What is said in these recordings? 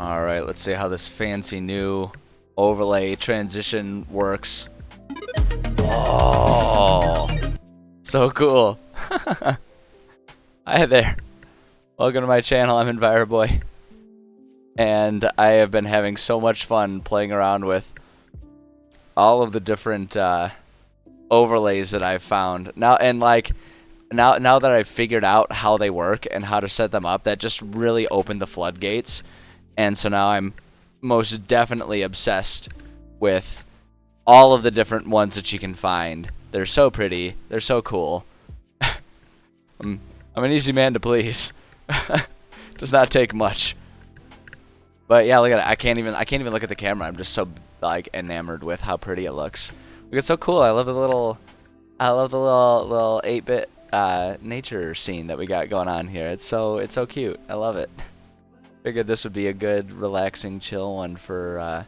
Alright, let's see how this fancy new overlay transition works. Oh, so cool. Hi there. Welcome to my channel. I'm EnviroBoy. And I have been having so much fun playing around with all of the different overlays that I've found. Now that I've figured out how they work and how to set them up, that just really opened the floodgates. And so now I'm most definitely obsessed with all of the different ones that you can find. They're so pretty. They're so cool. I'm an easy man to please. Does not take much. But yeah, look at it. I can't even look at the camera. I'm just so like enamored with how pretty it looks. Look, it's so cool. I love the little 8-bit nature scene that we got going on here. It's so cute. I love it. Figured this would be a good, relaxing, chill one for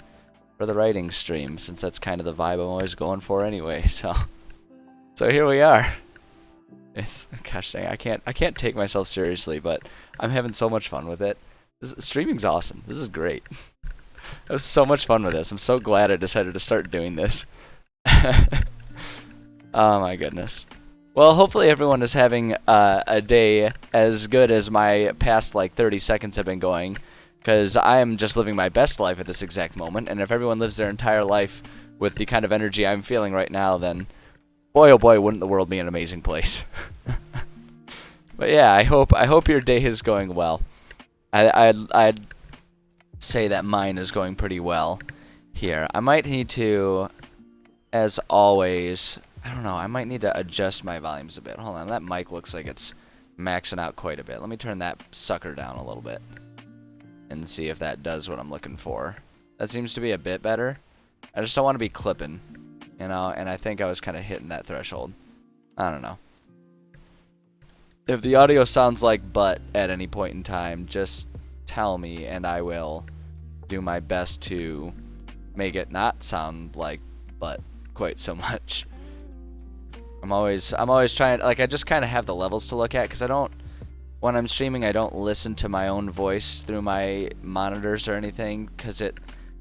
the writing stream, since that's kind of the vibe I'm always going for anyway. So here we are. It's gosh dang, I can't take myself seriously, but I'm having so much fun with it. Streaming's awesome. This is great. I was so much fun with this. I'm so glad I decided to start doing this. Oh my goodness. Well, hopefully everyone is having a day as good as my past like 30 seconds have been going, because I am just living my best life at this exact moment, and if everyone lives their entire life with the kind of energy I'm feeling right now, then boy oh boy wouldn't the world be an amazing place. But yeah, I hope your day is going well. I'd say that mine is going pretty well here. I might need to, as always, I don't know, I might need to adjust my volumes a bit. Hold on, that mic looks like it's maxing out quite a bit. Let me turn that sucker down a little bit and see if that does what I'm looking for. That seems to be a bit better. I just don't want to be clipping, you know, and I think I was kind of hitting that threshold. I don't know. If the audio sounds like butt at any point in time, just tell me and I will do my best to make it not sound like butt quite so much. I'm always trying, like, I just kind of have the levels to look at, because when I'm streaming, I don't listen to my own voice through my monitors or anything, because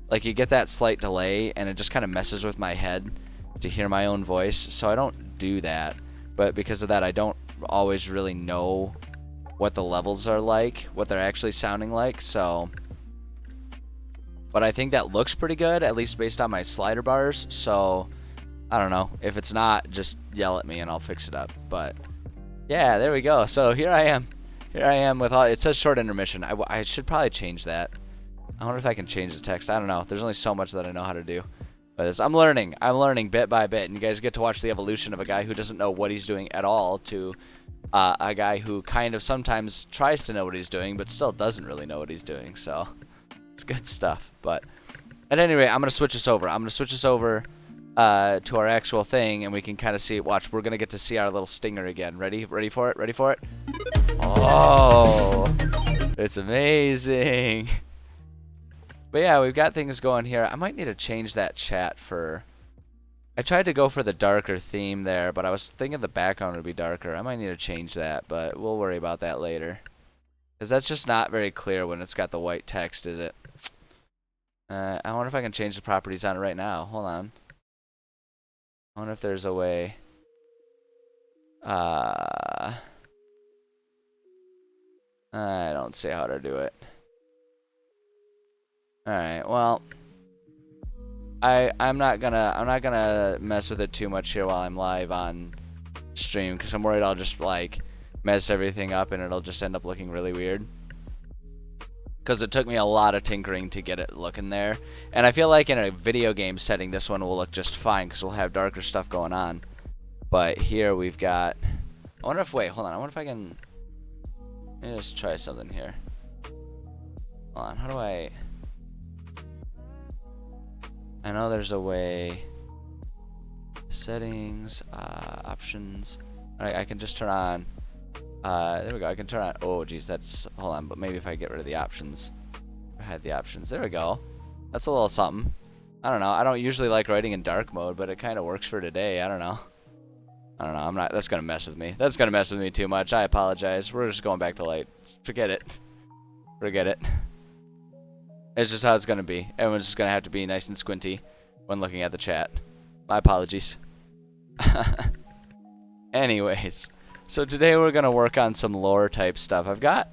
like, you get that slight delay, and it just kind of messes with my head to hear my own voice, so I don't do that. But because of that, I don't always really know what the levels are like, what they're actually sounding like, so. But I think that looks pretty good, at least based on my slider bars, so I don't know. If it's not, just yell at me and I'll fix it up. But yeah, there we go. So here I am. Here I am with all. It says short intermission. I should probably change that. I wonder if I can change the text. I don't know. There's only so much that I know how to do. But I'm learning. I'm learning bit by bit. And you guys get to watch the evolution of a guy who doesn't know what he's doing at all to a guy who kind of sometimes tries to know what he's doing but still doesn't really know what he's doing. So it's good stuff. But at any rate, I'm going to switch this over. I'm going to switch this over to our actual thing, and we can kind of see it. Watch, we're gonna get to see our little stinger again. Ready for it? Ready for it? Oh, it's amazing. But yeah, we've got things going here. I might need to change that chat for. I tried to go for the darker theme there, but I was thinking the background would be darker. I might need to change that, but we'll worry about that later, because that's just not very clear when it's got the white text, is it? I wonder if I can change the properties on it right now. Hold on. I wonder if there's a way. I don't see how to do it. Alright, well, I'm not gonna mess with it too much here while I'm live on stream, because I'm worried I'll just like mess everything up and it'll just end up looking really weird. Because it took me a lot of tinkering to get it looking there. And I feel like in a video game setting, this one will look just fine, because we'll have darker stuff going on. But here we've got. I wonder if. Wait, hold on. I wonder if I can. Let me just try something here. Hold on. How do I. I know there's a way. Settings. Options. Alright, I can just turn on. There we go. I can turn on. Oh, geez, that's. Hold on, but maybe if I get rid of the options. I had the options. There we go. That's a little something. I don't know. I don't usually like writing in dark mode, but it kind of works for today. I don't know. I'm not. That's gonna mess with me. That's gonna mess with me too much. I apologize. We're just going back to light. Forget it. Forget it. It's just how it's going to be. Everyone's just going to have to be nice and squinty when looking at the chat. My apologies. Anyways, so today we're going to work on some lore type stuff. I've got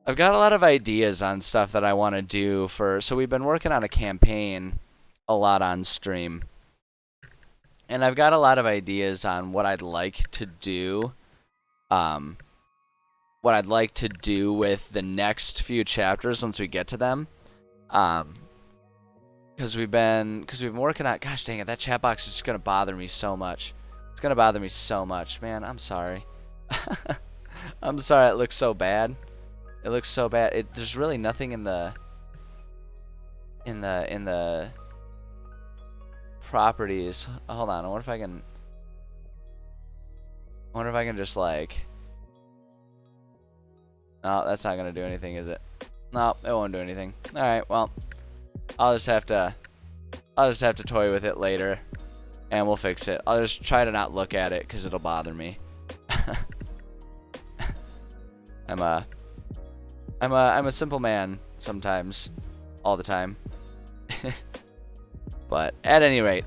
a lot of ideas on stuff that I want to do so we've been working on a campaign a lot on stream. And I've got a lot of ideas on what I'd like to do. What I'd like to do with the next few chapters once we get to them. Because we've been working on, gosh dang it, that chat box is just going to bother me so much. It's going to bother me so much, man. I'm sorry. I'm sorry it looks so bad. It looks so bad. There's really nothing in the properties. Hold on. I wonder if I can just like, no, that's not going to do anything, is it? No, it won't do anything. All right, well, I'll just have to toy with it later, and we'll fix it. I'll just try to not look at it because it'll bother me. I'm a simple man sometimes, all the time. But at any rate,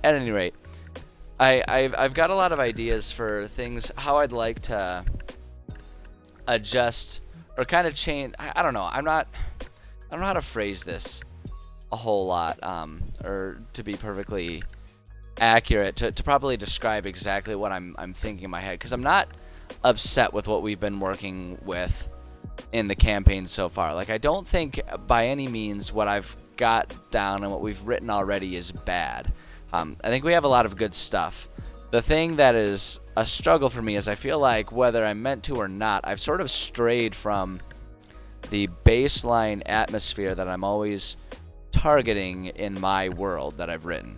I've got a lot of ideas for things how I'd like to adjust or kind of change. I don't know. I don't know how to phrase this a whole lot, or to be perfectly accurate, to properly describe exactly what I'm thinking in my head, because I'm not upset with what we've been working with in the campaign so far. Like, I don't think by any means what I've got down and what we've written already is bad. I think we have a lot of good stuff. The thing that is a struggle for me is I feel like whether I'm meant to or not, I've sort of strayed from the baseline atmosphere that I'm always targeting in my world that I've written.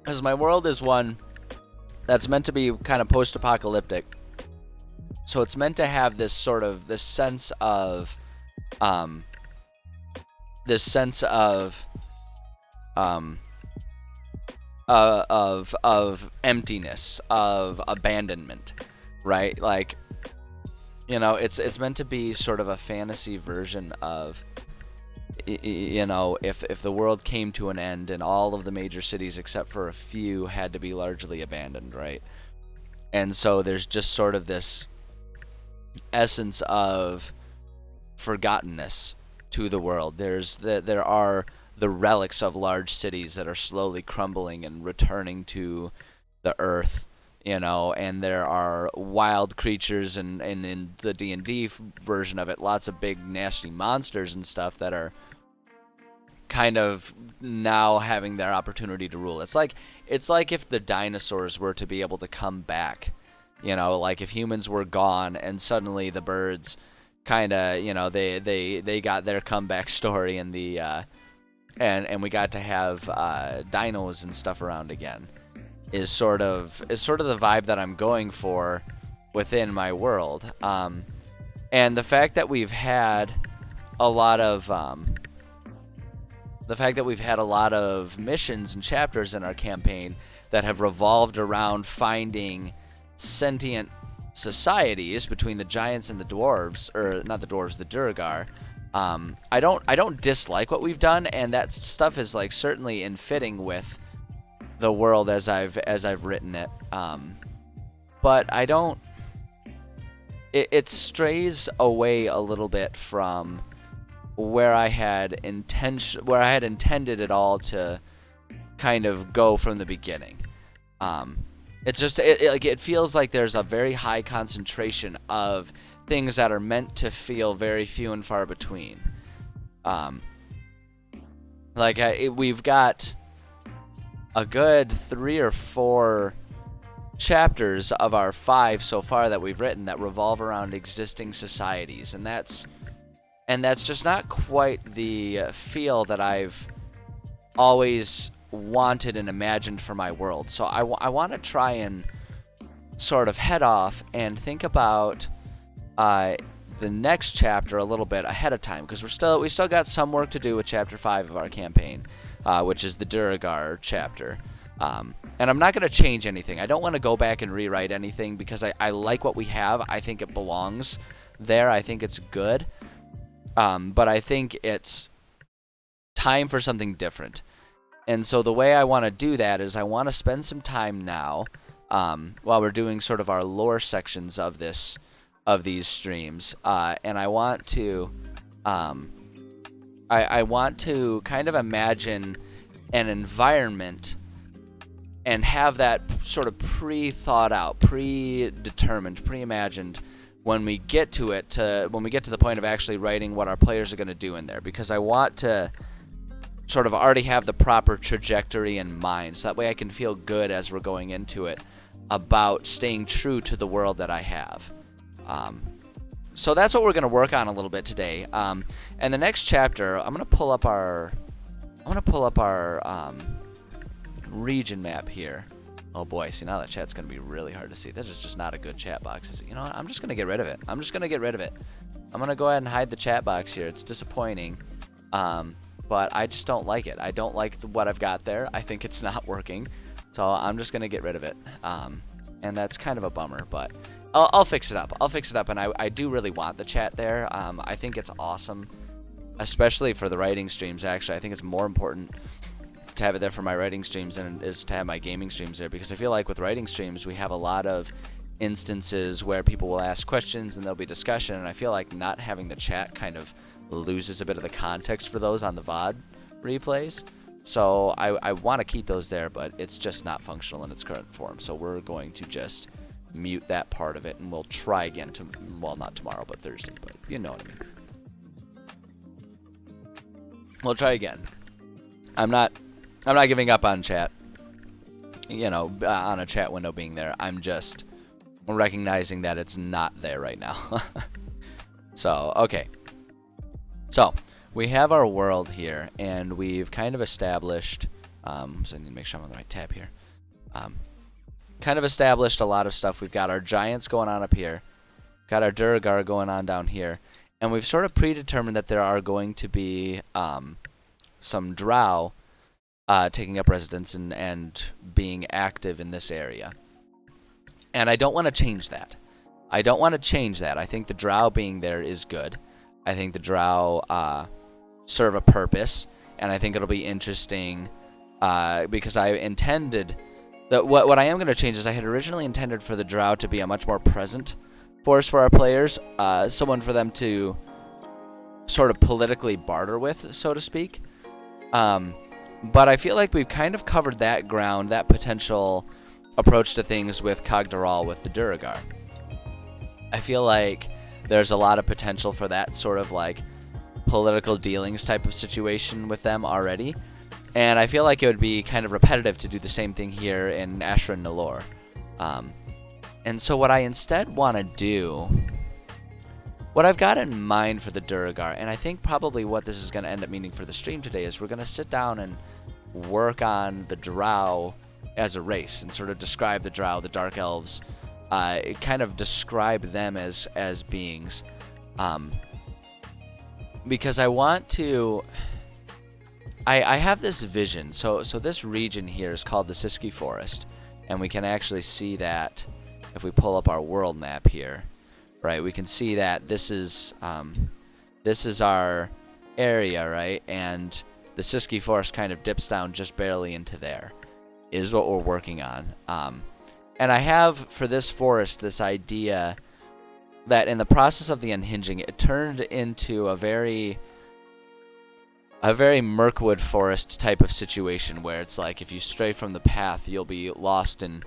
Because my world is one that's meant to be kind of post-apocalyptic. So it's meant to have this sense of emptiness, of abandonment, right? Like, you know, it's meant to be sort of a fantasy version of, you know, if the world came to an end and all of the major cities except for a few had to be largely abandoned, right? And so there's just sort of this essence of forgottenness to the world. There are the relics of large cities that are slowly crumbling and returning to the earth, you know, and there are wild creatures, and in the D&D version of it, lots of big nasty monsters and stuff that are kind of now having their opportunity to rule. It's like if the dinosaurs were to be able to come back, you know, like if humans were gone and suddenly the birds kind of, you know, they got their comeback story, and and we got to have dinos and stuff around again. Is sort of the vibe that I'm going for within my world. And the fact that we've had a lot of missions and chapters in our campaign that have revolved around finding sentient societies between the giants and the dwarves, or not the dwarves, the Duergar. I don't dislike what we've done, and that stuff is like certainly in fitting with the world as I've written it. But I don't. It strays away a little bit from where I had intended it all to kind of go from the beginning. It's just it feels like there's a very high concentration of things that are meant to feel very few and far between. We've got a good 3 or 4 chapters of our 5 so far that we've written that revolve around existing societies, and that's just not quite the feel that I've always wanted and imagined for my world. So I want to try and sort of head off and think about the next chapter a little bit ahead of time, because we still got some work to do with chapter 5 of our campaign, which is the Duergar chapter. And I'm not going to change anything. I don't want to go back and rewrite anything because I like what we have. I think it belongs there. I think it's good, but I think it's time for something different. And so the way I want to do that is I want to spend some time now, while we're doing sort of our lore sections of these streams, and I want to I want to kind of imagine an environment and have that sort of pre-thought out, predetermined, pre-imagined when we get to it, when we get to the point of actually writing what our players are going to do in there, because I want to sort of already have the proper trajectory in mind, so that way I can feel good as we're going into it about staying true to the world that I have. So that's what we're going to work on a little bit today. And the next chapter, I'm going to pull up our region map here. Oh boy, see, now that chat's going to be really hard to see. That is just not a good chat box, is it? You know what? I'm just going to get rid of it. I'm going to go ahead and hide the chat box here. It's disappointing, but I just don't like it. I don't like what I've got there. I think it's not working, so I'm just going to get rid of it. And that's kind of a bummer, but I'll fix it up. And I do really want the chat there. I think it's awesome, especially for the writing streams, actually. I think it's more important to have it there for my writing streams than it is to have my gaming streams there, because I feel like with writing streams we have a lot of instances where people will ask questions and there'll be discussion, and I feel like not having the chat kind of loses a bit of the context for those on the VOD replays. So I want to keep those there, but it's just not functional in its current form, so we're going to just mute that part of it, and we'll try again well, not tomorrow, but Thursday, but you know what I mean. We'll try again. I'm not giving up on chat, on a chat window being there. I'm just recognizing that it's not there right now. So, okay. So, we have our world here, and we've kind of established, so I need to make sure I'm on the right tab here. Kind of established a lot of stuff. We've got our giants going on up here, got our Duergar going on down here, and we've sort of predetermined that there are going to be some Drow taking up residence and being active in this area. And I don't want to change that. I think the Drow being there is good. I think the Drow serve a purpose, and I think it'll be interesting because I intended that what I am going to change is I had originally intended for the Drow to be a much more present force for our players, someone for them to sort of politically barter with, so to speak. But I feel like we've kind of covered that ground, that potential approach to things with Cogdaral, with the Duergar. I feel like there's a lot of potential for that sort of like political dealings type of situation with them already. And I feel like it would be kind of repetitive to do the same thing here in Ashran Nalor. And so what I instead want to do, what I've got in mind for the Duergar, and I think probably what this is going to end up meaning for the stream today, is we're going to sit down and work on the Drow as a race and sort of describe the Drow, the Dark Elves, kind of describe them as beings. Because I want to... I have this vision. So this region here is called the Siski Forest, and we can actually see that if we pull up our world map here. Right, we can see that this is our area, right? And the Siski Forest kind of dips down just barely into there, is what we're working on. And I have, for this forest, this idea that in the process of the unhinging, it turned into a very Mirkwood forest type of situation, where it's like if you stray from the path, you'll be lost in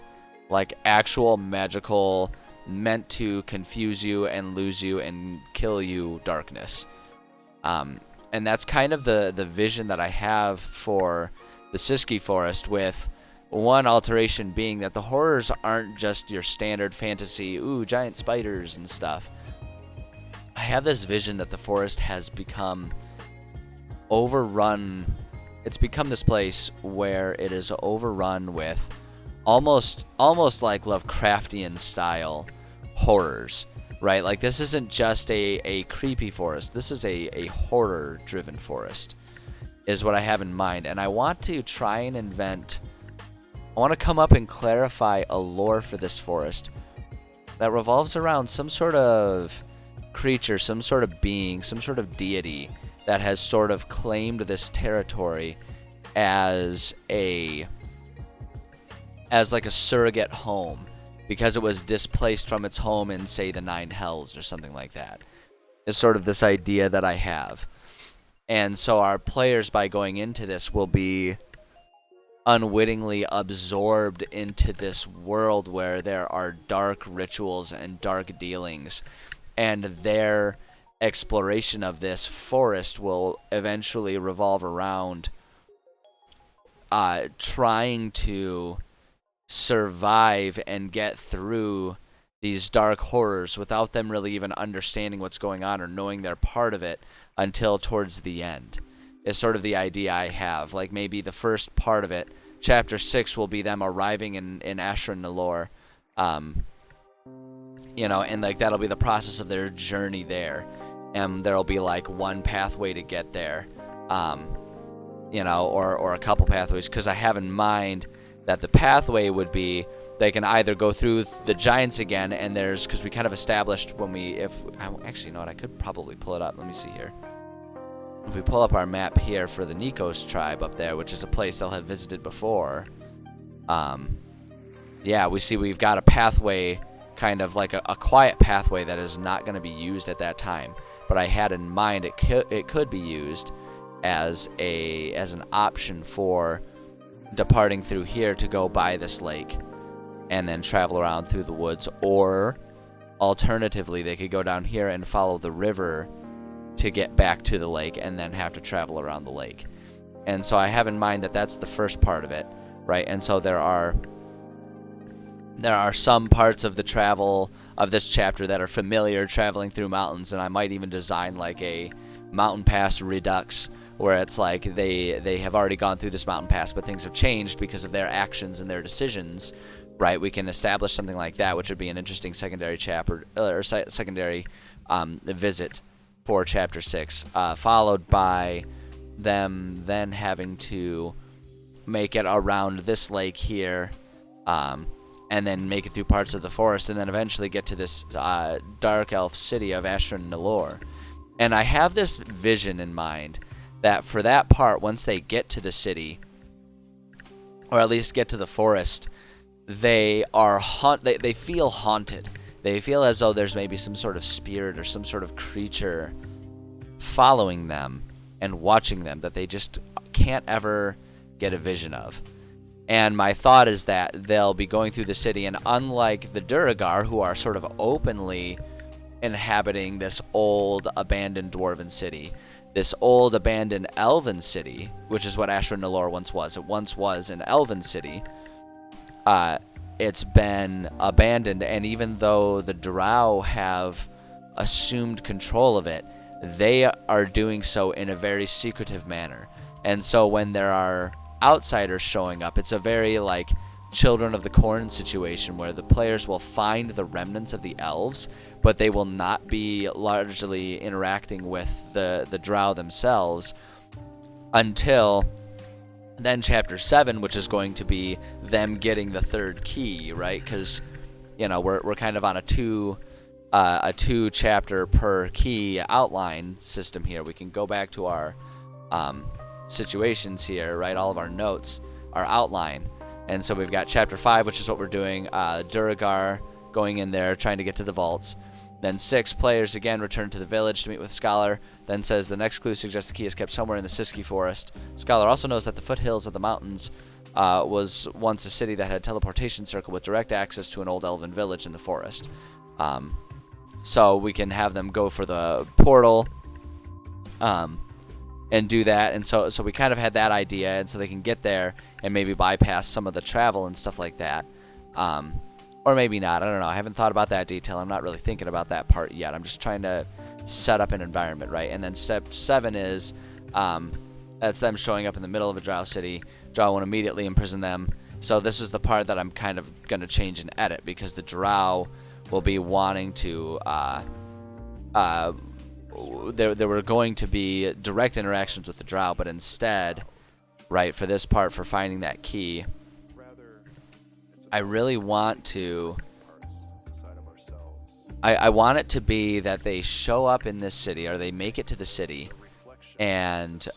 like actual magical, meant to confuse you and lose you and kill you darkness. And that's kind of the vision that I have for the Siski Forest, with one alteration being that the horrors aren't just your standard fantasy, ooh, giant spiders and stuff. I have this vision that the forest has become overrun. It's become this place where it is overrun with almost like Lovecraftian style horrors, right? Like, this isn't just a creepy forest. This is a horror driven forest, is what I have in mind. And I want to try and I want to come up and clarify a lore for this forest that revolves around some sort of creature, some sort of being, some sort of deity that has sort of claimed this territory as like a surrogate home because it was displaced from its home in, say, the Nine Hells or something like that. Is sort of this idea that I have. And so our players, by going into this, will be unwittingly absorbed into this world where there are dark rituals and dark dealings, and their exploration of this forest will eventually revolve around trying to survive and get through these dark horrors without them really even understanding what's going on or knowing they're part of it until towards the end, is sort of the idea I have. Like, maybe the first part of it, chapter 6, will be them arriving in Ashran Nalor, you know, and like that'll be the process of their journey there, and there'll be like one pathway to get there, you know, or a couple pathways, because I have in mind that the pathway would be they can either go through the giants again, and there's, because we kind of established when we, actually, you know what, I could probably pull it up. Let me see here. If we pull up our map here for the Nikos tribe up there, which is a place they'll have visited before, yeah, we see we've got a pathway, kind of like a quiet pathway that is not going to be used at that time. But I had in mind it could be used as an option for departing through here to go by this lake and then travel around through the woods, or alternatively they could go down here and follow the river to get back to the lake and then have to travel around the lake. And so I have in mind that that's the first part of it, right? And so there are some parts of the travel of this chapter that are familiar, traveling through mountains, and I might even design like a mountain pass redux, where it's like they have already gone through this mountain pass, but things have changed because of their actions and their decisions, right? We can establish something like that, which would be an interesting secondary chapter, or secondary visit for chapter 6, followed by them then having to make it around this lake here, and then make it through parts of the forest, and then eventually get to this dark elf city of Ashran Nalor. And I have this vision in mind that for that part, once they get to the city, or at least get to the forest, they feel haunted. They feel as though there's maybe some sort of spirit or some sort of creature following them and watching them that they just can't ever get a vision of. And my thought is that they'll be going through the city, and unlike the Duragar, who are sort of openly inhabiting this old abandoned dwarven city, this old abandoned elven city, which is what Ashran Nalor once was. It once was an elven city. It's been abandoned, and even though the Drow have assumed control of it, they are doing so in a very secretive manner. And so when there are outsiders showing up, it's a very like Children of the Corn situation, where the players will find the remnants of the elves, but they will not be largely interacting with the Drow themselves until then chapter 7, which is going to be them getting the third key, right? Because, you know, we're kind of on a two chapter per key outline system here. We can go back to our situations here, right? All of our notes, our outline. And so we've got chapter 5, which is what we're doing, Duragar going in there, trying to get to the vaults. Then 6, players again return to the village to meet with Scholar. Then says the next clue suggests the key is kept somewhere in the Siski forest. Scholar also knows that the foothills of the mountains was once a city that had a teleportation circle with direct access to an old elven village in the forest. So we can have them go for the portal and do that. And so we kind of had that idea, and so they can get there and maybe bypass some of the travel and stuff like that. Or maybe not. I don't know. I haven't thought about that detail. I'm not really thinking about that part yet. I'm just trying to set up an environment, right? And then step 7 is that's them showing up in the middle of a Drow city. Drow won't immediately imprison them. So this is the part that I'm kind of going to change and edit, because the Drow will be wanting to there were going to be direct interactions with the Drow, but instead, right, for this part, for finding that key, I really want to I want it to be that they show up in this city, or they make it to the city, and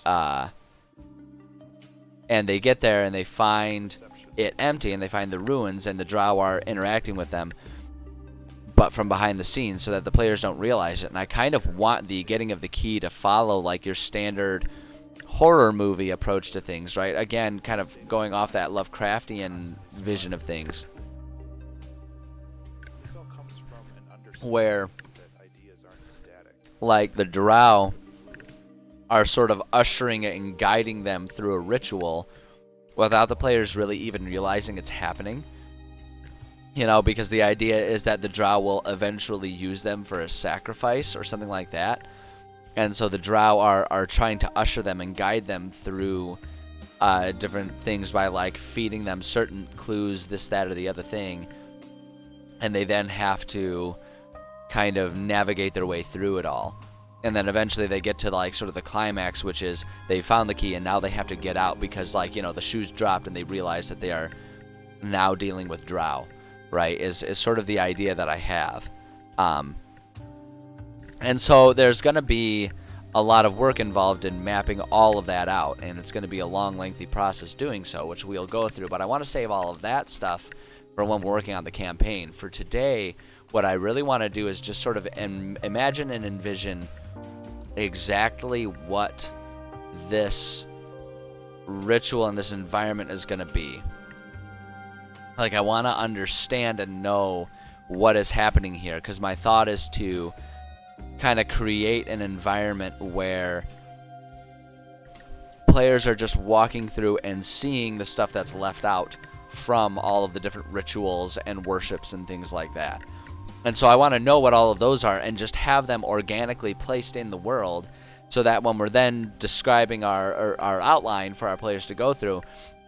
they get there and they find it empty, and they find the ruins, and the Drow are interacting with them, but from behind the scenes, so that the players don't realize it. And I kind of want the getting of the key to follow like your standard horror movie approach to things, right? Again, kind of going off that Lovecraftian vision of things, where like the Drow are sort of ushering it and guiding them through a ritual without the players really even realizing it's happening. You know, because the idea is that the Drow will eventually use them for a sacrifice or something like that. And so the Drow are trying to usher them and guide them through different things by like feeding them certain clues, this, that, or the other thing. And they then have to kind of navigate their way through it all. And then eventually they get to like sort of the climax, which is they found the key and now they have to get out because, like, you know, the shoes dropped and they realize that they are now dealing with Drow, right? Is sort of the idea that I have. And so there's going to be a lot of work involved in mapping all of that out, and it's going to be a long, lengthy process doing so, which we'll go through. But I want to save all of that stuff for when we're working on the campaign. For today, what I really want to do is just sort of imagine and envision exactly what this ritual and this environment is going to be. Like, I want to understand and know what is happening here, because my thought is to kind of create an environment where players are just walking through and seeing the stuff that's left out from all of the different rituals and worships and things like that. And so I want to know what all of those are and just have them organically placed in the world, so that when we're then describing our outline for our players to go through,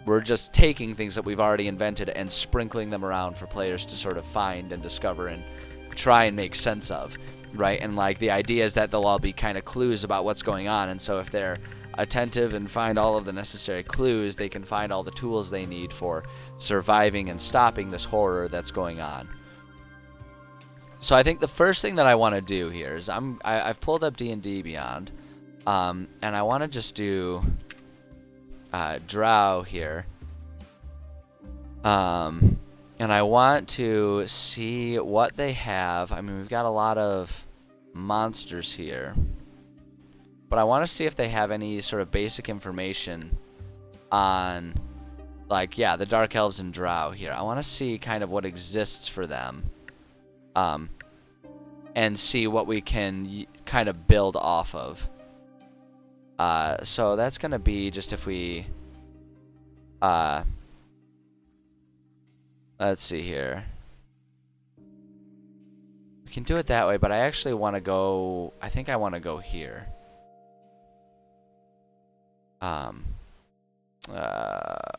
we're just taking things that we've already invented and sprinkling them around for players to sort of find and discover and try and make sense of. Right, and like the idea is that they'll all be kind of clues about what's going on, and so if they're attentive and find all of the necessary clues, they can find all the tools they need for surviving and stopping this horror that's going on. So I think the first thing that I want to do here is I've pulled up D&D Beyond, and I want to just do Drow here, and I want to see what they have. I mean, we've got a lot of monsters here, but I want to see if they have any sort of basic information on, like, yeah, the Dark Elves and Drow here. I want to see kind of what exists for them, and see what we can kind of build off of. So that's going to be just if we... let's see here. We can do it that way, but I actually want to go... I think I want to go here.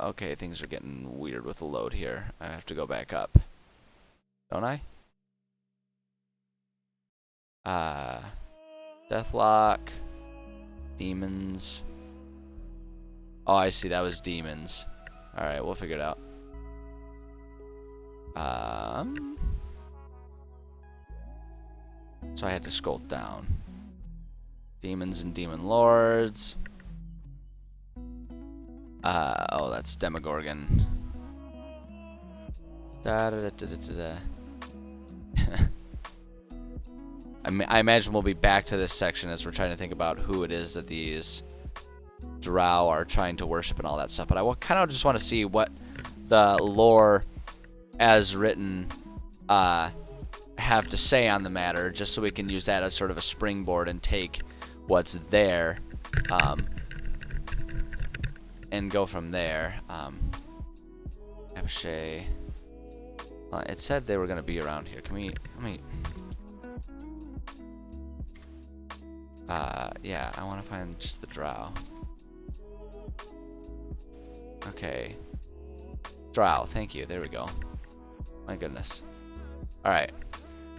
Okay, things are getting weird with the load here. I have to go back up. Don't I? Deathlock. Demons. Oh, I see. That was demons. Alright, we'll figure it out. So I had to scroll down. Demons and demon lords. Oh, that's Demogorgon. Da da da da da da. I imagine we'll be back to this section as we're trying to think about who it is that these Drow are trying to worship and all that stuff. But I kind of just want to see what the lore as written have to say on the matter, just so we can use that as sort of a springboard and take what's there and go from there. Abshay. It said they were going to be around here. Can we... Let me... yeah, I want to find just the Drow. Okay. Drow, thank you. There we go. My goodness. Alright.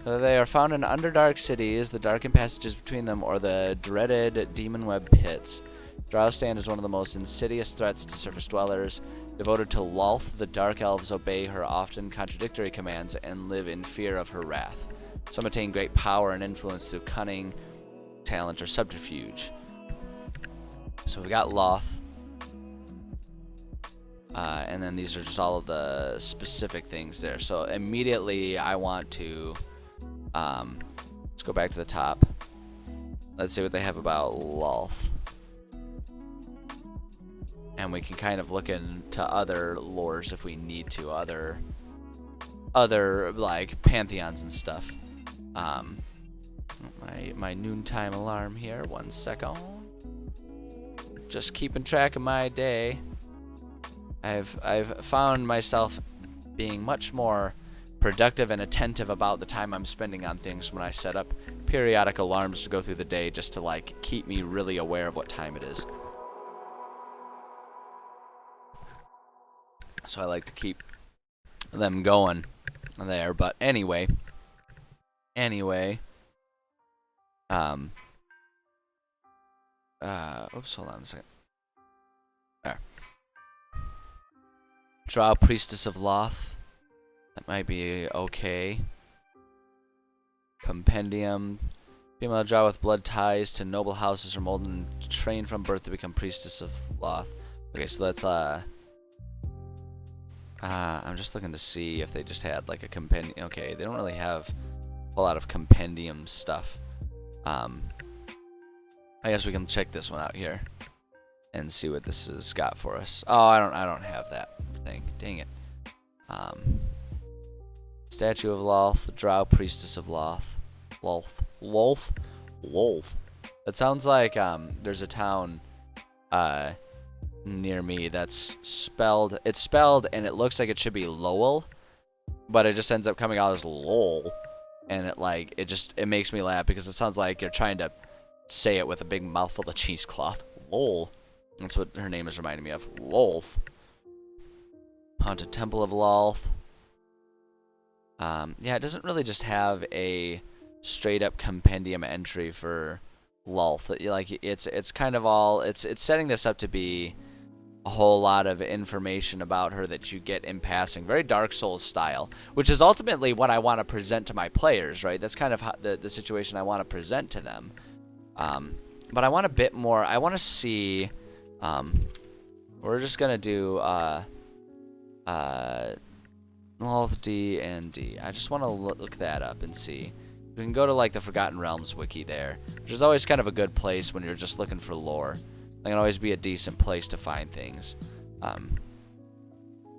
So they are found in underdark cities, the darkened passages between them, or the dreaded demon web pits. Drow stand as one of the most insidious threats to surface dwellers. Devoted to Lolth, the dark elves obey her often contradictory commands and live in fear of her wrath. Some attain great power and influence through cunning, talent, or subterfuge. So we got Loth. And then these are just all of the specific things there. So immediately I want to, let's go back to the top. Let's see what they have about Loth. And we can kind of look into other lores if we need to, other like pantheons and stuff. My noontime alarm here, 1 second. Just keeping track of my day. I've found myself being much more productive and attentive about the time I'm spending on things when I set up periodic alarms to go through the day, just to like keep me really aware of what time it is. So I like to keep them going there. But anyway, oops, hold on a second. There. Drow Priestess of Loth. That might be okay. Compendium. Female Drow with blood ties to noble houses are molded and trained from birth to become Priestess of Loth. Okay, so that's I'm just looking to see if they just had like a compendium. Okay, they don't really have a lot of compendium stuff. I guess we can check this one out here and see what this has got for us. Oh, I don't have that thing. Dang it. Statue of Loth, Drow Priestess of Loth. Loth. That sounds like there's a town near me that's spelled. It's spelled and it looks like it should be Lowell, but it just ends up coming out as Lol, and it makes me laugh because it sounds like you're trying to say it with a big mouthful of cheesecloth. Lol. That's what her name is reminding me of. Lolth. Haunted Temple of Lolth. Yeah, it doesn't really just have a straight up compendium entry for Lolth. Like it's kind of all it's setting this up to be a whole lot of information about her that you get in passing. Very Dark Souls style, which is ultimately what I want to present to my players, right? That's kind of how the situation I want to present to them. But I want a bit more. I want to see. We're just gonna do Lolth D and D. I just want to look that up and see. We can go to like the Forgotten Realms wiki there, which is always kind of a good place when you're just looking for lore. It can always be a decent place to find things.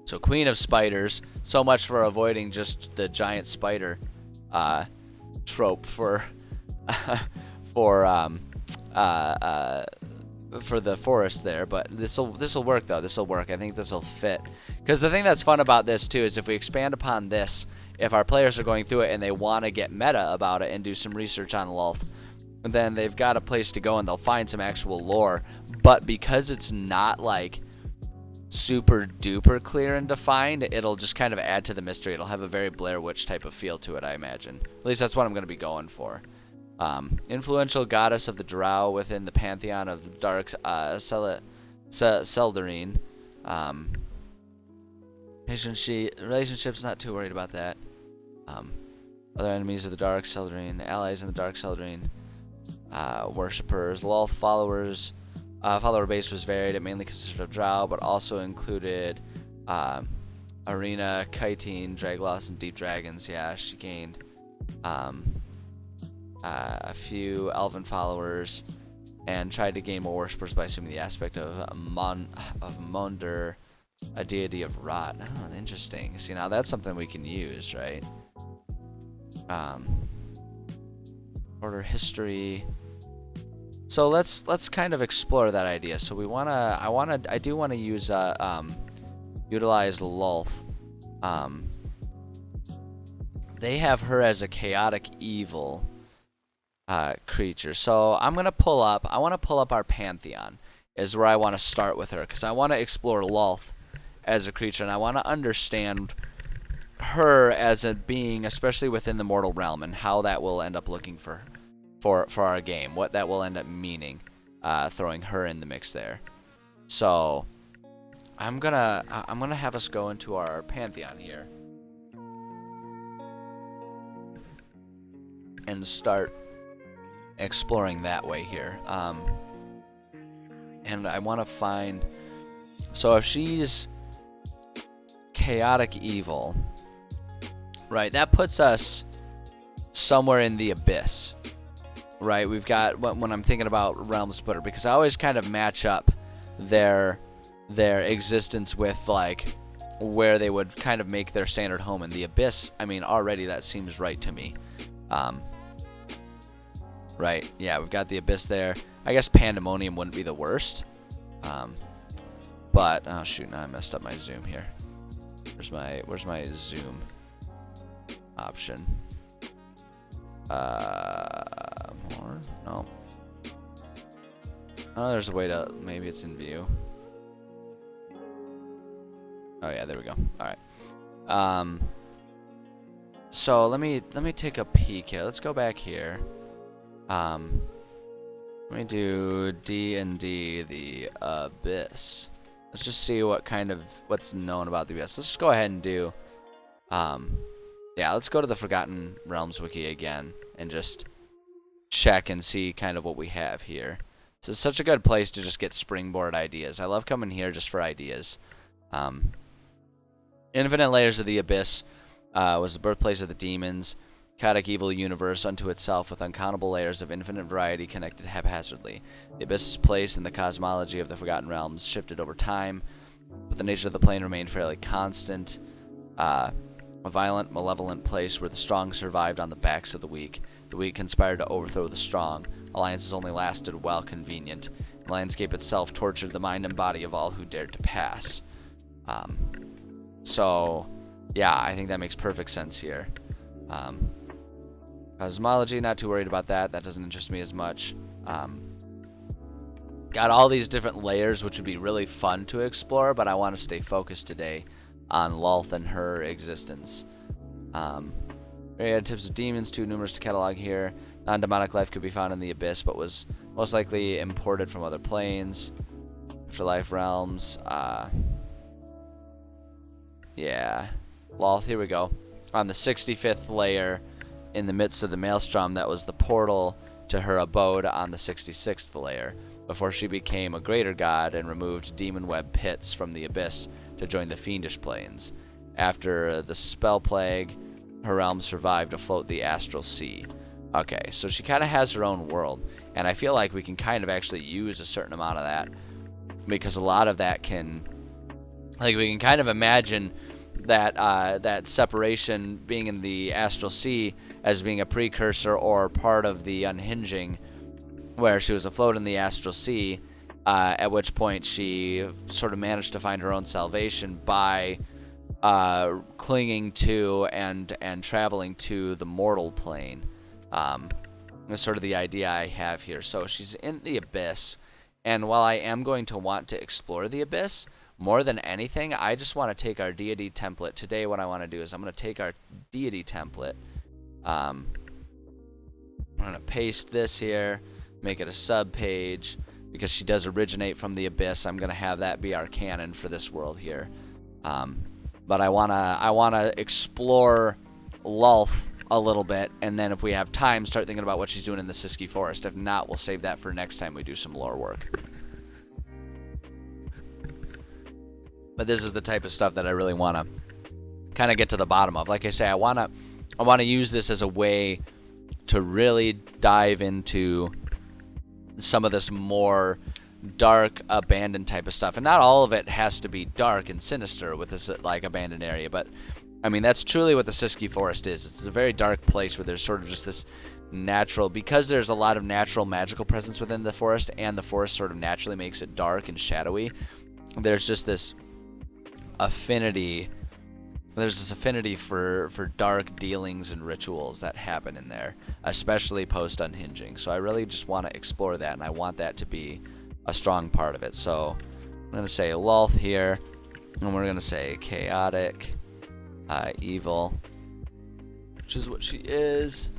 So Queen of Spiders. So much for avoiding just the giant spider trope for the forest there, but this'll work though. This'll work. I think this'll fit. Because the thing that's fun about this too is if we expand upon this, if our players are going through it and they want to get meta about it and do some research on Lolth, then they've got a place to go and they'll find some actual lore. But because it's not like super duper clear and defined, it'll just kind of add to the mystery. It'll have a very Blair Witch type of feel to it, I imagine. At least that's what I'm going to be going for. Influential goddess of the Drow within the pantheon of Dark Seldarine. Relationships, not too worried about that. Other enemies of the Dark Seldarine, allies in the Dark Seldarine, worshippers, Lolth followers. Follower base was varied. It mainly consisted of Drow, but also included Arena, Kytine, Dragloss, and Deep Dragons. Yeah, she gained a few Elven followers and tried to gain more worshippers by assuming the aspect of Monder, a deity of rot. Oh, interesting. See, now that's something we can use, right? Order history. So let's kind of explore that idea. So I do wanna use utilize Lolth. They have her as a chaotic evil creature. So I want to pull up our pantheon is where I want to start with her, because I want to explore Lolth as a creature and I want to understand her as a being, especially within the mortal realm, and how that will end up looking for our game, what that will end up meaning, throwing her in the mix there. So I'm gonna have us go into our pantheon here. and start exploring that way here. And I want to find... So if she's chaotic evil, right, that puts us somewhere in the abyss, right? We've got, when I'm thinking about Realm Splitter, because I always kind of match up their existence with, like, where they would kind of make their standard home in the abyss. I mean, already that seems right to me. Right, yeah, we've got the abyss there. I guess Pandemonium wouldn't be the worst. But, oh shoot, now I messed up my zoom here. Where's my zoom option? More? No. Oh, there's a way to, maybe it's in view. Oh yeah, there we go. Alright. So let me take a peek here. Let's go back here. Let me do D&D the Abyss. Let's just see what's known about the Abyss. Let's just go ahead and do yeah, let's go to the Forgotten Realms wiki again and just check and see kind of what we have here. This is such a good place to just get springboard ideas. I love coming here just for ideas. Infinite Layers of the Abyss was the birthplace of the demons. Chaotic evil universe unto itself with uncountable layers of infinite variety connected haphazardly. The Abyss's place in the cosmology of the Forgotten Realms shifted over time, but the nature of the plane remained fairly constant. A violent, malevolent place where the strong survived on the backs of the weak. The weak conspired to overthrow the strong. Alliances only lasted while convenient. The landscape itself tortured the mind and body of all who dared to pass. So, yeah, I think that makes perfect sense here. Cosmology, not too worried about that. That doesn't interest me as much. Got all these different layers, which would be really fun to explore, but I want to stay focused today on Lolth and her existence. Myriad types of demons, too numerous to catalog here. Non-demonic life could be found in the Abyss, but was most likely imported from other planes. Afterlife realms. Yeah. Lolth, here we go. On the 65th layer, in the midst of the Maelstrom, that was the portal to her abode on the 66th layer, before she became a greater god and removed demon web pits from the Abyss to join the fiendish planes. After the spell plague, her realm survived to float the astral sea. Okay, so she kind of has her own world, and I feel like we can kind of actually use a certain amount of that, because a lot of that can, like, we can kind of imagine that that separation being in the astral sea as being a precursor or part of the unhinging, where she was afloat in the astral sea, at which point she sort of managed to find her own salvation by clinging to and traveling to the mortal plane. That's sort of the idea I have here. So she's in the Abyss, and while I am going to want to explore the Abyss, more than anything, I just want to take our deity template. Today what I want to do is I'm going to take our deity template. I'm going to paste this here, make it a sub-page, because she does originate from the Abyss. I'm going to have that be our canon for this world here. But I wanna explore Lolth a little bit, and then if we have time, start thinking about what she's doing in the Siski Forest. If not, we'll save that for next time we do some lore work. But this is the type of stuff that I really want to kind of get to the bottom of. Like I say, I want to use this as a way to really dive into some of this more dark, abandoned type of stuff. And not all of it has to be dark and sinister with this, like, abandoned area. But, I mean, that's truly what the Siski Forest is. It's a very dark place where there's sort of just this natural, because there's a lot of natural magical presence within the forest, and the forest sort of naturally makes it dark and shadowy. There's just this affinity. There's this affinity for dark dealings and rituals that happen in there, especially post-unhinging. So I really just want to explore that, and I want that to be a strong part of it. So I'm going to say Lolth here, and we're going to say chaotic, evil, which is what she is.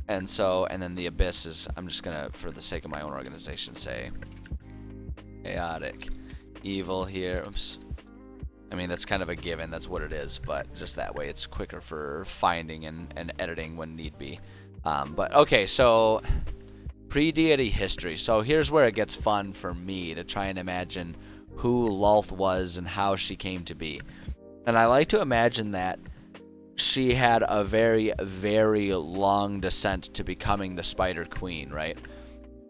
And then the Abyss is, I'm just going to, for the sake of my own organization, say chaotic, evil here. Oops. I mean, that's kind of a given. That's what it is. But just that way, it's quicker for finding and editing when need be. But okay, so Pre-Deity History. So here's where it gets fun for me to try and imagine who Lolth was and how she came to be. And I like to imagine that she had a very, very long descent to becoming the Spider Queen, right?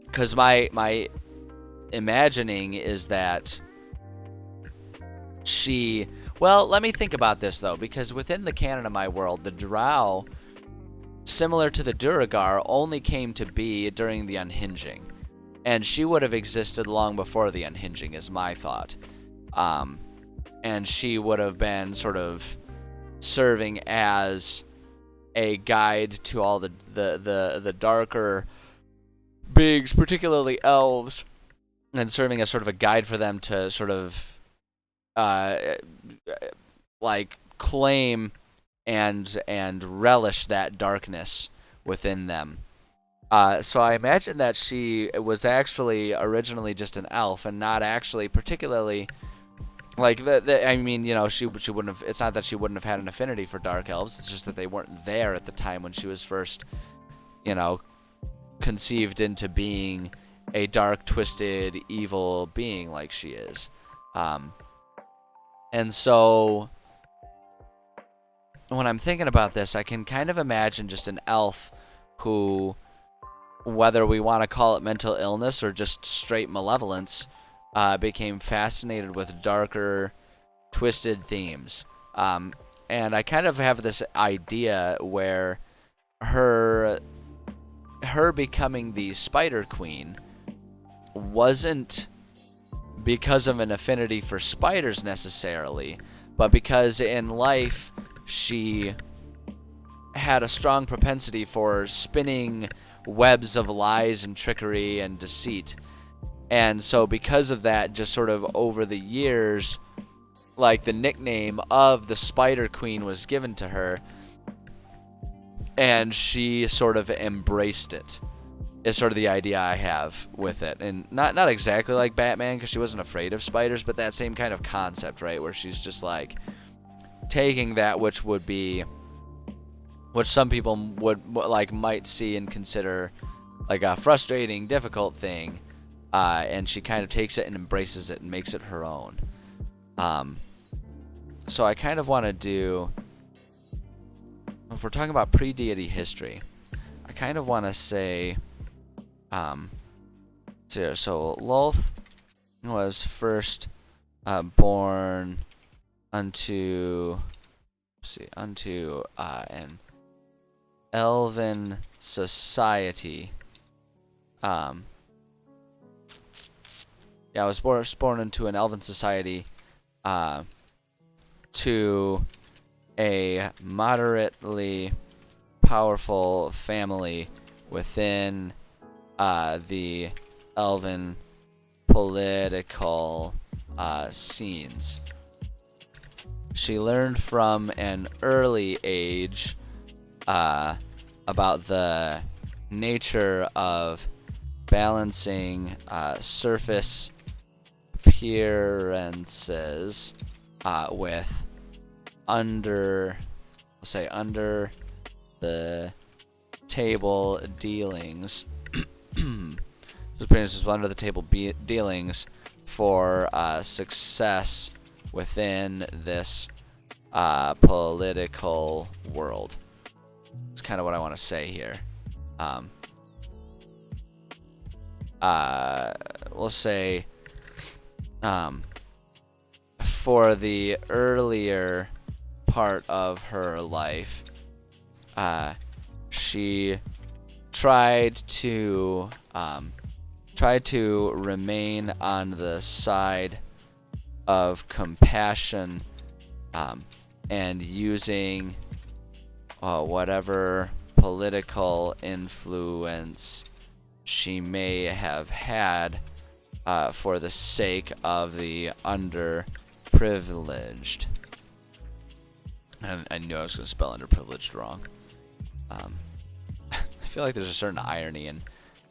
Because my imagining is that she... Well, let me think about this, though, because within the canon of my world, the Drow, similar to the Duergar, only came to be during the Unhinging. And she would have existed long before the Unhinging, is my thought. And she would have been sort of serving as a guide to all the darker beings, particularly elves, and serving as sort of a guide for them to sort of like claim and relish that darkness within them. So I imagine that she was actually originally just an elf and not actually particularly like I mean, you know, she wouldn't have. It's not that she wouldn't have had an affinity for dark elves. It's just that they weren't there at the time when she was first, you know, conceived into being a dark, twisted, evil being like she is. And so when I'm thinking about this, I can kind of imagine just an elf who, whether we want to call it mental illness or just straight malevolence, became fascinated with darker, twisted themes. And I kind of have this idea where her becoming the Spider Queen wasn't because of an affinity for spiders necessarily, but because in life she had a strong propensity for spinning webs of lies and trickery and deceit. And so because of that, just sort of over the years, like the nickname of the Spider Queen was given to her, and she sort of embraced it, is sort of the idea I have with it. And not exactly like Batman, because she wasn't afraid of spiders, but that same kind of concept, right, where she's just like taking that which some people would like might see and consider like a frustrating, difficult thing, and she kind of takes it and embraces it and makes it her own. So I kind of want to do, if we're talking about pre-deity history, I kind of want to say, so Lolth was first born unto an elven society. I was born into an elven society, to a moderately powerful family within the elven political scenes. She learned from an early age about the nature of balancing surface appearances with under the table dealings. Experiences with under the table dealings for success within this political world. That's kind of what I want to say here. We'll say for the earlier part of her life, she tried to remain on the side of compassion, and using whatever political influence she may have had for the sake of the underprivileged. And I knew I was going to spell underprivileged wrong. I feel like there's a certain irony in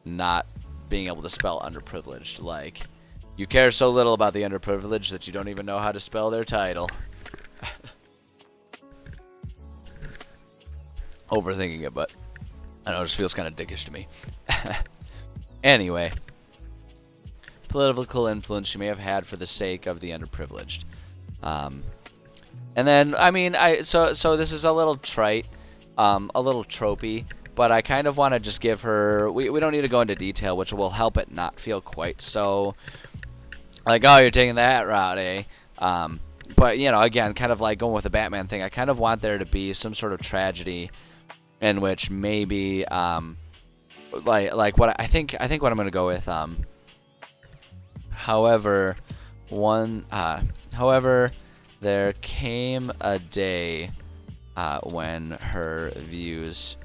not being able to spell underprivileged. Like, You care so little about the underprivileged that you don't even know how to spell their title. Overthinking it, but I know it just feels kind of dickish to me. Anyway, political influence she may have had for the sake of the underprivileged. And then, I mean, so this is a little trite, a little tropey, but I kind of want to just give her, we don't need to go into detail, which will help it not feel quite so, like, oh, you're taking that route, eh? But, you know, again, kind of like going with the Batman thing, I kind of want there to be some sort of tragedy in which maybe, like what I think what I'm going to go with, however, there came a day when her views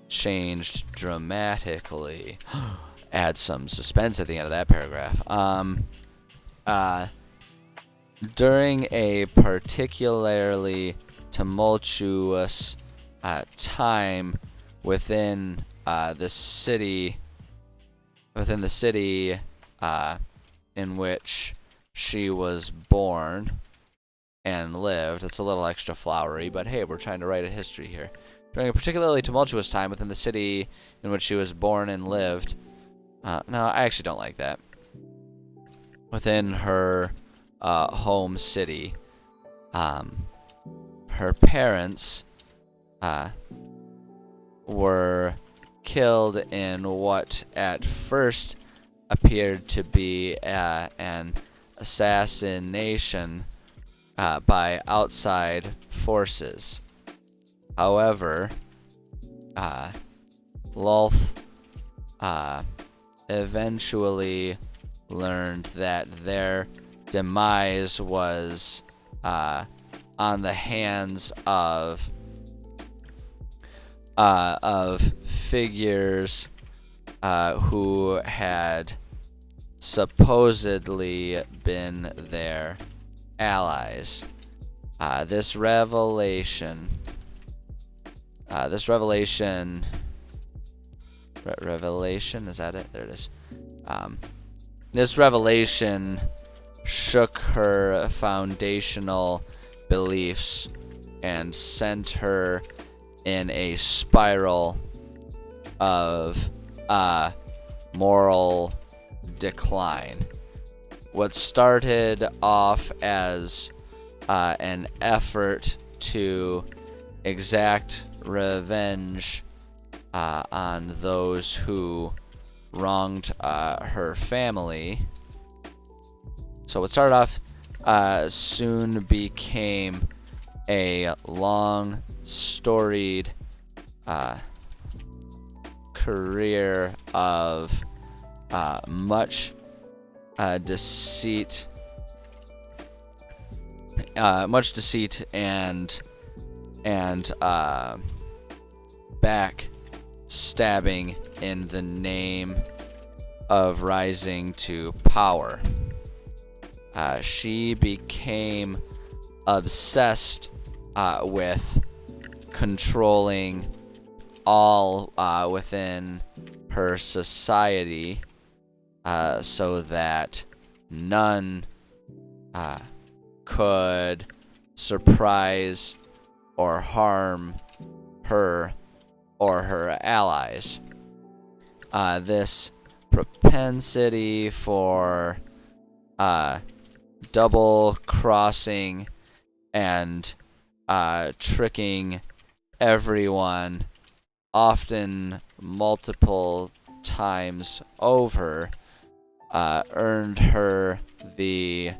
changed dramatically. Add some suspense at the end of that paragraph. During a particularly tumultuous time within the city, in which she was born and lived. It's a little extra flowery, but hey, we're trying to write a history here. During a particularly tumultuous time within the city in which she was born and lived. No, I actually don't like that. Within her home city, her parents were killed in what at first appeared to be an assassination by outside forces. However, Lolth eventually learned that their demise was on the hands of figures who had supposedly been their allies. This revelation, is that it? There it is. This revelation shook her foundational beliefs and sent her in a spiral of moral decline. What started off as an effort to exact revenge on those who wronged her family. So what started off soon became a long, storied career of much deceit, and backstabbing in the name of rising to power. She became obsessed with controlling all within her society, so that none could surprise or harm her or her allies. This propensity for double crossing and tricking everyone, often multiple times over, earned her the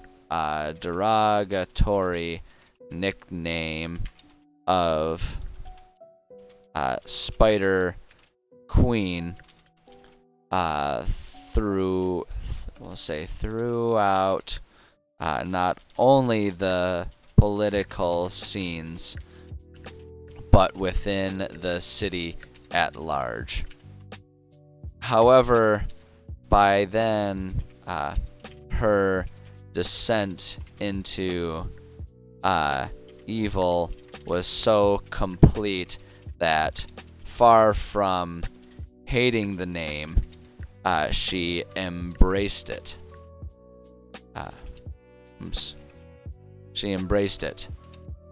derogatory nickname of Spider Queen throughout not only the political scenes, but within the city at large. However, by then, her descent into evil was so complete that, far from hating the name, she embraced it. oops, she embraced it,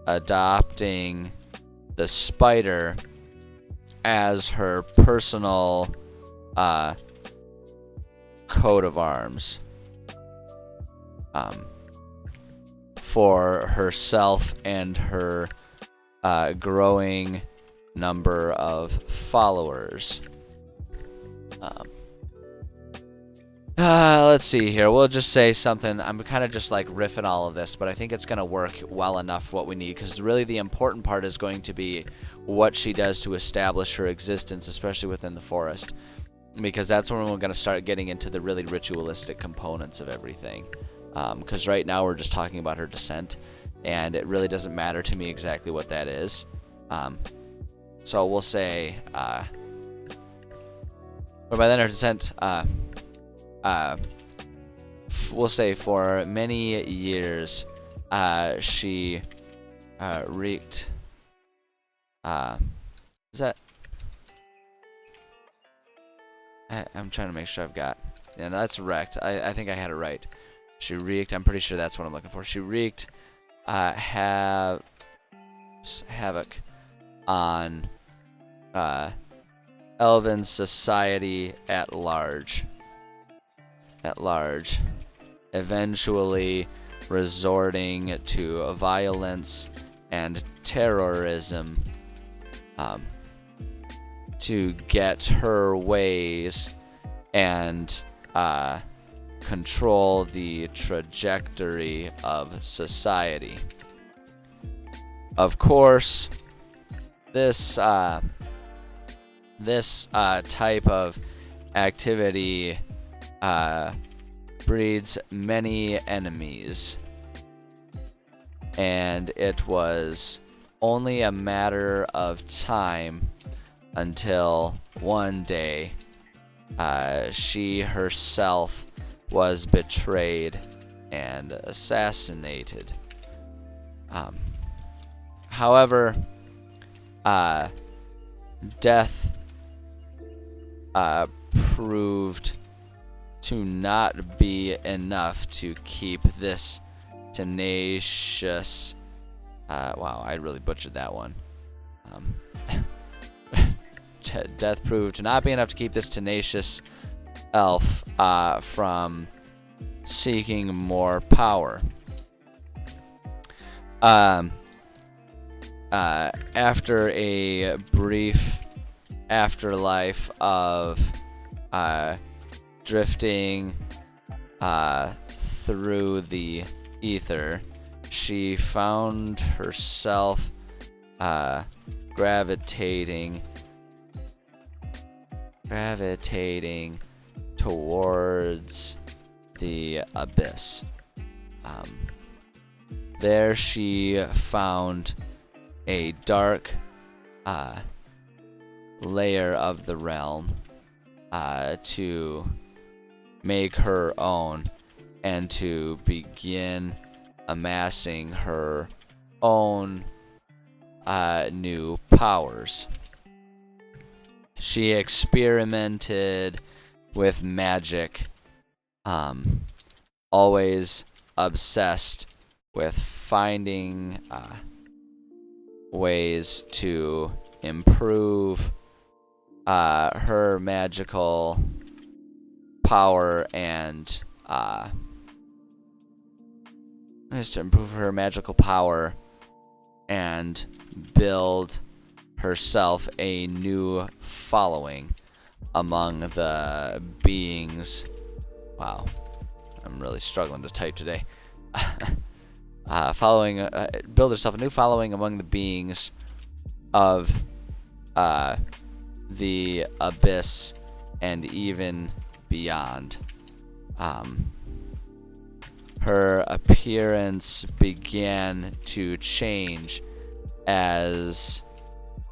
adopting the spider as her personal coat of arms for herself and her growing number of followers. Let's see here. We'll just say something. I'm kind of just like riffing all of this, but I think it's going to work well enough what we need, because really the important part is going to be what she does to establish her existence, especially within the forest, because that's when we're going to start getting into the really ritualistic components of everything. Because right now we're just talking about her descent, and it really doesn't matter to me exactly what that is. So we'll say, or by then her descent, we'll say for many years, she wreaked. Is that? I'm trying to make sure I've got. Yeah, no, that's wrecked. I think I had it right. She wreaked. I'm pretty sure that's what I'm looking for. She wreaked havoc on elven society at large. Eventually resorting to violence and terrorism to get her ways and control the trajectory of society. Of course, this type of activity breeds many enemies, and it was only a matter of time until one day she herself was betrayed and assassinated. However, death proved to not be enough to keep this tenacious. Wow, I really butchered that one. Death proved to not be enough to keep this tenacious elf from seeking more power. After a brief afterlife of drifting through the ether, she found herself gravitating towards the abyss. There she found a dark layer of the realm to make her own and to begin amassing her own new powers. She experimented with magic, always obsessed with finding ways to improve her magical power and build herself a new following among the beings. Wow, I'm really struggling to type today. Build herself a new following among the beings of the abyss and even beyond. Her appearance began to change as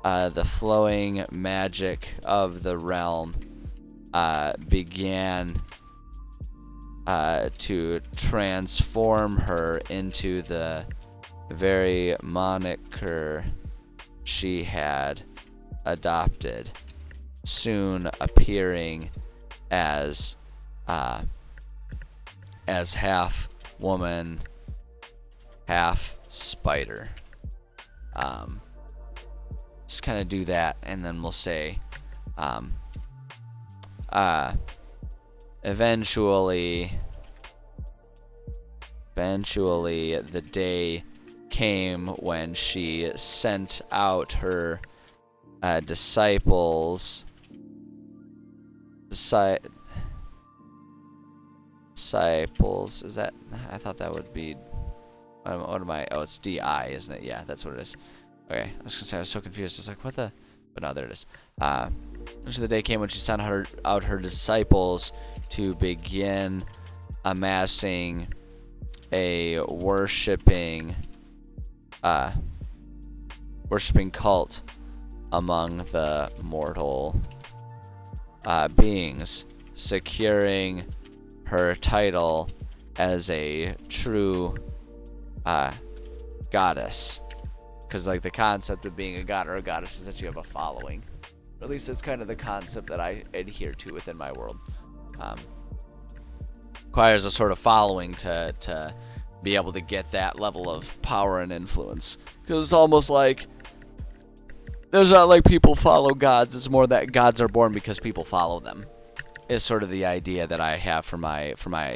the flowing magic of the realm began to transform her into the very moniker she had adopted, soon appearing as half woman, half spider. Just kind of do that, and then we'll say, eventually the day came when she sent out her disciples. Disciples, is that? I thought that would be. What am I? Oh, it's DI, isn't it? Yeah, that's what it is. Okay, I was gonna say I was so confused. I was like, what the? But no, there it is. So the day came when she sent out her disciples to begin amassing a worshiping cult among the mortal beings, securing her title as a true goddess. Because like the concept of being a god or a goddess is that you have a following. Or at least that's kind of the concept that I adhere to within my world. Requires a sort of following to be able to get that level of power and influence. Because it's almost like there's not like people follow gods. It's more that gods are born because people follow them. Is sort of the idea that I have for my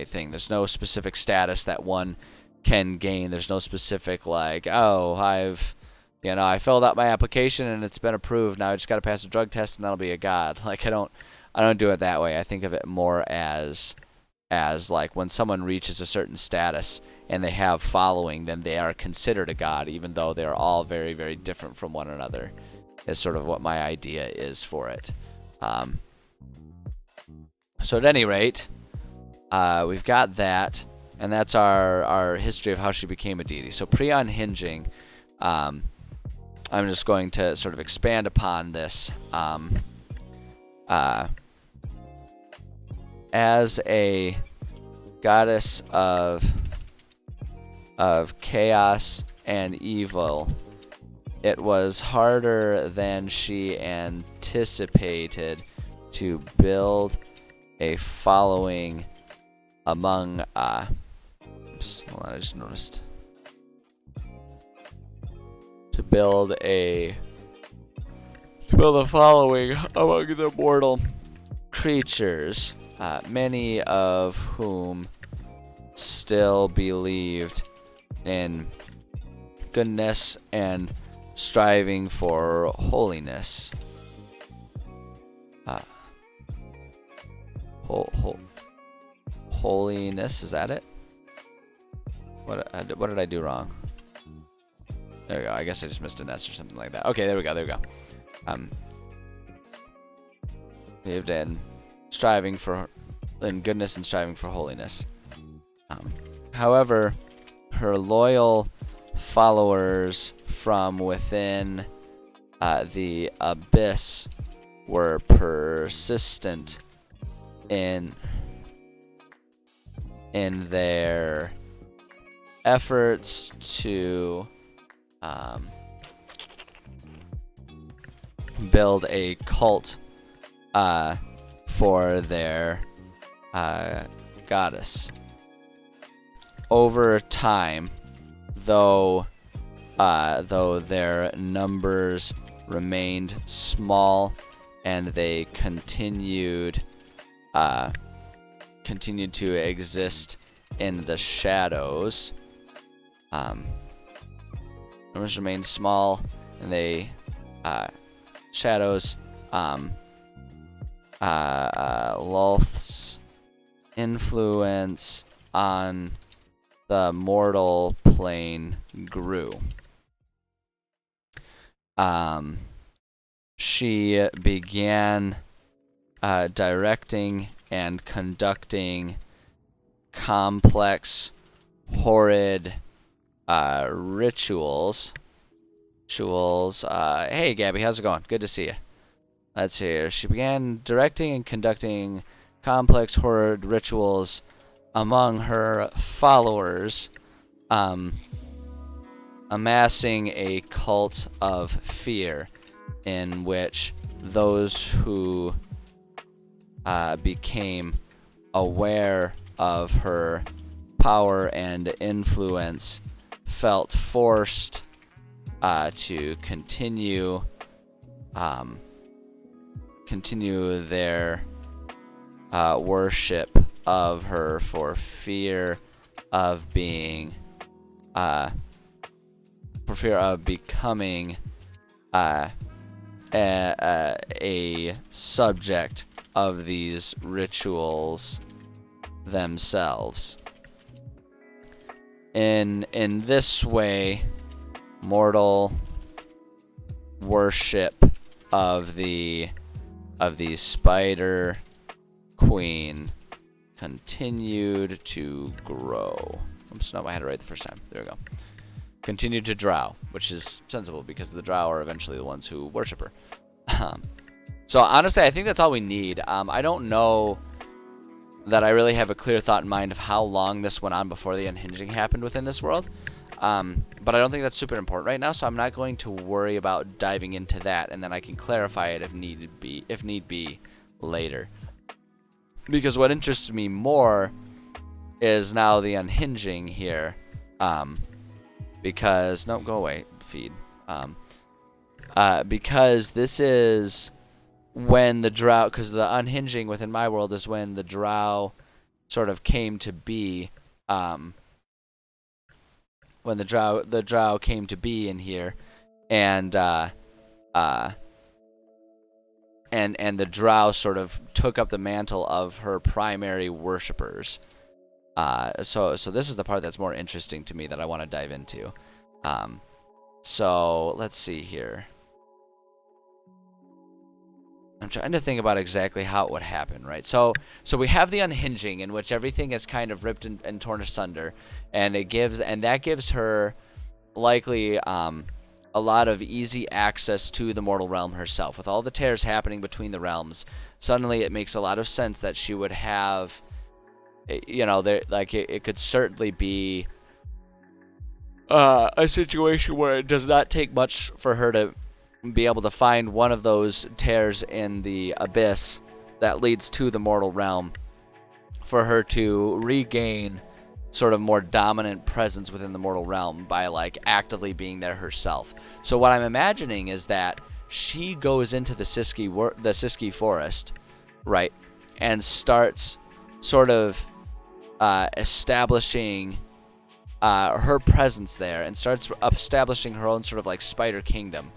thing. There's no specific status that one can gain. There's no specific like, oh, I filled out my application and it's been approved. Now I just got to pass a drug test and that'll be a god. Like I don't do it that way. I think of it more as like when someone reaches a certain status and they have following, then they are considered a god, even though they are all very, very different from one another. Is sort of what my idea is for it. So at any rate, we've got that, and that's our history of how she became a deity. So pre-unhinging, I'm just going to sort of expand upon this. As a goddess of chaos and evil, it was harder than she anticipated to build a following among oops, hold on, I just noticed. To build a following among the mortal creatures, many of whom still believed in goodness and striving for holiness. Holiness, is that it? What did I do wrong? There we go. I guess I just missed an S or something like that. Okay, there we go. Believed in striving for goodness and striving for holiness. However, her loyal followers from within the abyss were persistent in their efforts to build a cult for their goddess. Over time, though their numbers remained small and they continued to exist in the shadows. Numbers remained small and they shadows. Lolth's influence on the mortal plane grew. She began directing and conducting complex, horrid rituals. Hey, Gabby, how's it going? Good to see you. Let's see here. She began directing and conducting complex, horrid rituals among her followers, amassing a cult of fear in which those who became aware of her power and influence felt forced to continue their worship of her for fear of being becoming a subject of these rituals themselves. In this way, mortal worship of the Spider Queen continued to grow. Oops, no, I had it right the first time. There we go. Continued to Drow, which is sensible because the Drow are eventually the ones who worship her. So honestly, I think that's all we need. I don't know that I really have a clear thought in mind of how long this went on before the unhinging happened within this world. But I don't think that's super important right now, so I'm not going to worry about diving into that, and then I can clarify it if need be later. Because what interests me more is now the unhinging here. Because no, go away, feed. Because this is when the Drow, because the unhinging within my world is when the Drow sort of came to be. When the Drow came to be in here, and the Drow sort of took up the mantle of her primary worshippers. So this is the part that's more interesting to me that I want to dive into. So let's see here. I'm trying to think about exactly how it would happen, right? So we have the unhinging, in which everything is kind of ripped and torn asunder, and that gives her likely a lot of easy access to the mortal realm herself. With all the tears happening between the realms, suddenly it makes a lot of sense that she would have, it could certainly be a situation where it does not take much for her to be able to find one of those tears in the abyss that leads to the mortal realm, for her to regain sort of more dominant presence within the mortal realm by actively being there herself. So what I'm imagining is that she goes into the Siski forest, right, and starts sort of establishing her presence there, and starts establishing her own sort of spider kingdom.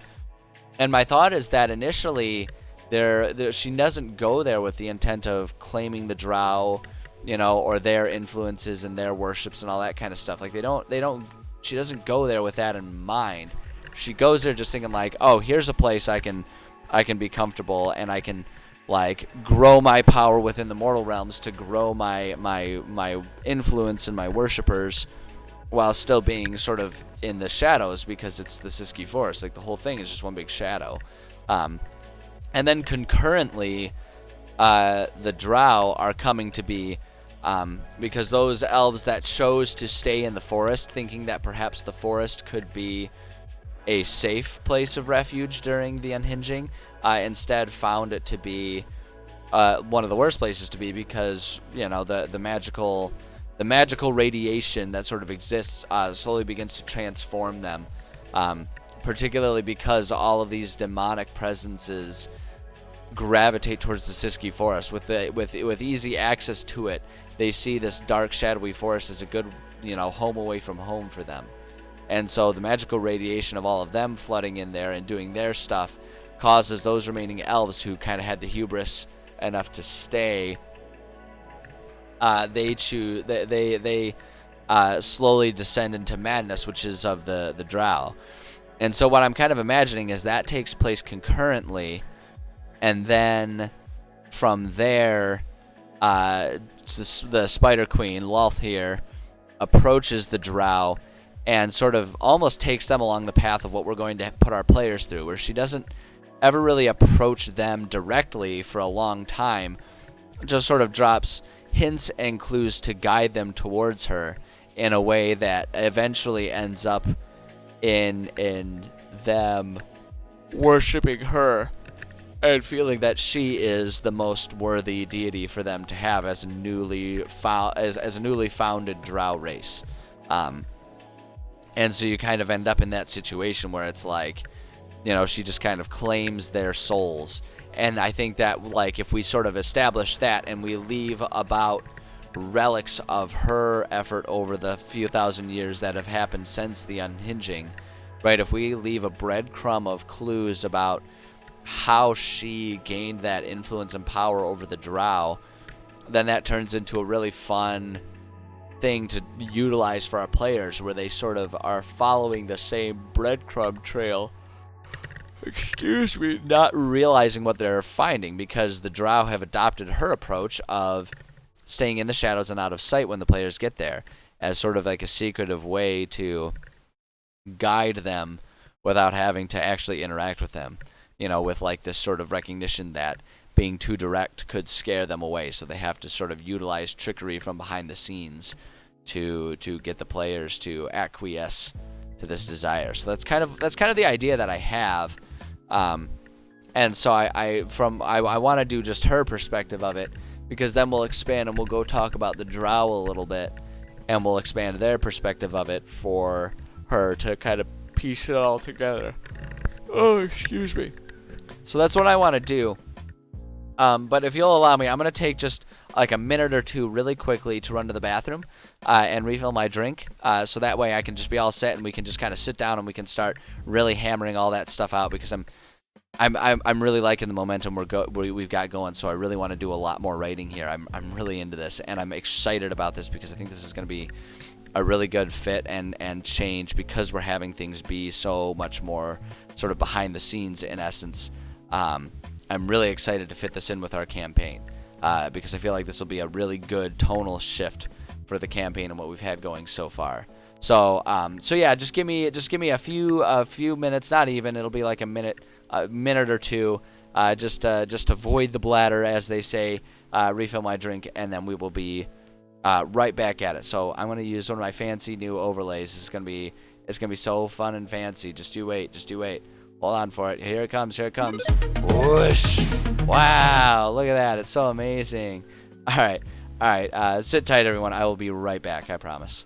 And my thought is that initially, she doesn't go there with the intent of claiming the Drow, or their influences and their worships and all that kind of stuff. She doesn't go there with that in mind. She goes there just thinking oh, here's a place I can be comfortable, and I can grow my power within the mortal realms to grow my influence and my worshippers, while still being sort of in the shadows, because it's the Siski Forest. The whole thing is just one big shadow. And then concurrently, the Drow are coming to be, because those elves that chose to stay in the forest, thinking that perhaps the forest could be a safe place of refuge during the unhinging, instead found it to be one of the worst places to be, because the magical radiation that sort of exists slowly begins to transform them, particularly because all of these demonic presences gravitate towards the Siski Forest. With easy access to it, they see this dark, shadowy forest as a good, home away from home for them. And so the magical radiation of all of them flooding in there and doing their stuff causes those remaining elves who kind of had the hubris enough to stay. They slowly descend into madness, which is of the Drow. And so what I'm kind of imagining is that takes place concurrently, and then from there, the Spider Queen, Lolthir, approaches the Drow and sort of almost takes them along the path of what we're going to put our players through, where she doesn't ever really approach them directly for a long time, just sort of drops hints and clues to guide them towards her in a way that eventually ends up in them worshiping her and feeling that she is the most worthy deity for them to have as a newly founded Drow race. Um, and so you kind of end up in that situation where it's like, she just kind of claims their souls. And I think that, like, if we sort of establish that and we leave about relics of her effort over the few thousand years that have happened since the unhinging, right? If we leave a breadcrumb of clues about how she gained that influence and power over the Drow, then that turns into a really fun thing to utilize for our players, where they sort of are following the same breadcrumb trail, excuse me, not realizing what they're finding, because the Drow have adopted her approach of staying in the shadows and out of sight when the players get there, as sort of like a secretive way to guide them without having to actually interact with them, with like this sort of recognition that being too direct could scare them away, so they have to sort of utilize trickery from behind the scenes to get the players to acquiesce to this desire. So that's kind of the idea that I have, and so I want to do just her perspective of it, because then we'll expand and we'll go talk about the Drow a little bit, and we'll expand their perspective of it for her to kind of piece it all together. Oh, excuse me. So that's what I want to do. But if you'll allow me, I'm going to take just like a minute or two really quickly to run to the bathroom and refill my drink, so that way I can just be all set and we can just kind of sit down and we can start really hammering all that stuff out, because I'm really liking the momentum we've got going. So I really want to do a lot more writing here. I'm really into this, and I'm excited about this because I think this is going to be a really good fit and change, because we're having things be so much more sort of behind the scenes in essence. I'm really excited to fit this in with our campaign, because I feel like this will be a really good tonal shift for the campaign and what we've had going so far. So yeah, just give me a few minutes, not even. It'll be like a minute or two, just to void the bladder, as they say, refill my drink, and then we will be right back at it. So I'm gonna use one of my fancy new overlays. It's gonna be so fun and fancy. Just you wait. Hold on for it. Here it comes. Whoosh! Wow! Look at that. It's so amazing. All right. Sit tight, everyone. I will be right back. I promise.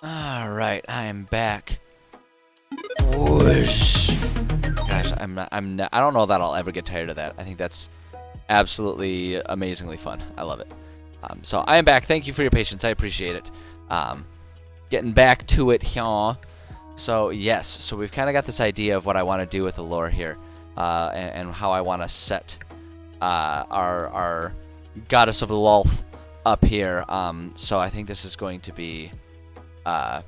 Alright, I am back. Whoosh. Gosh, I don't know that I'll ever get tired of that. I think that's absolutely amazingly fun. I love it. So I am back. Thank you for your patience. I appreciate it. Getting back to it here. So yes, so we've kind of got this idea of what I want to do with the lore here, and how I want to set our goddess of the Lolth up here. So I think this is going to be good.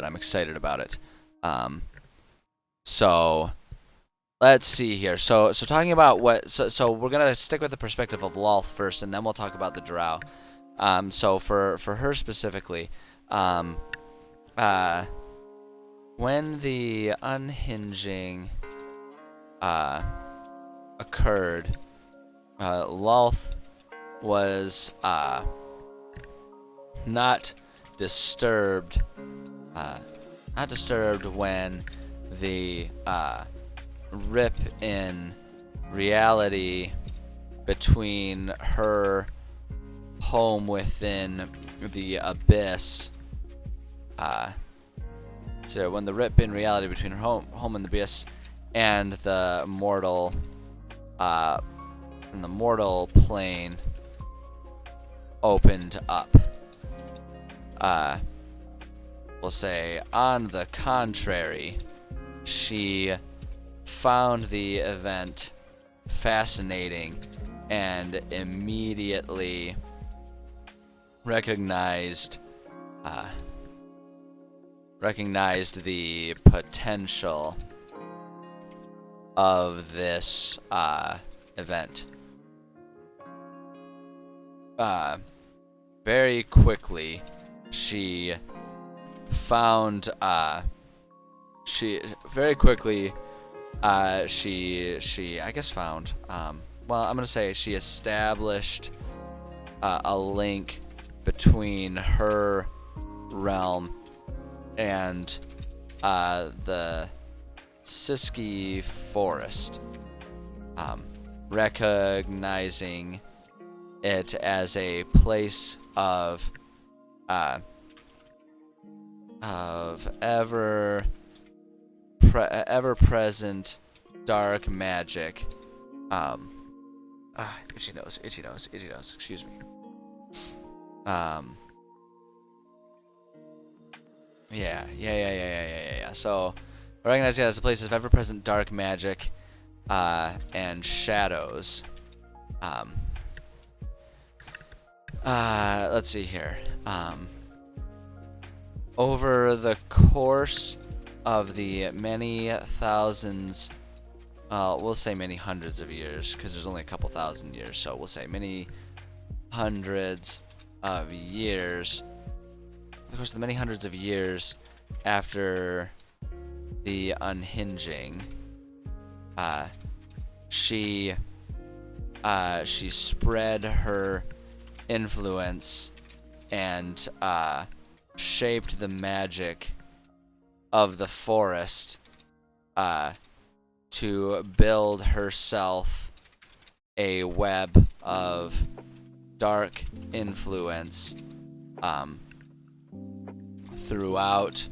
I'm excited about it. So let's see here. So talking about so we're gonna stick with the perspective of Lolth first, and then we'll talk about the Drow. So for her specifically, when the unhinging occurred, Lolth was not disturbed. Not disturbed when the rip in reality between her home within the abyss. So when the rip in reality between her home and the abyss and the mortal plane opened up. We'll say, on the contrary, she found the event fascinating and immediately recognized the potential of this event. Very quickly, she found she I guess found well, I'm gonna say she established a link between her realm and the Siski forest, recognizing it as a place of ever-present dark magic. Itchy nose, excuse me. Yeah. So, recognizing it as a place of ever-present dark magic, and shadows. Let's see here. Over the course of the many thousands, we'll say many hundreds of years, because there's only a couple thousand years, so we'll say many hundreds of years. Of course, the many hundreds of years after the unhinging, she spread her influence and shaped the magic of the forest to build herself a web of dark influence throughout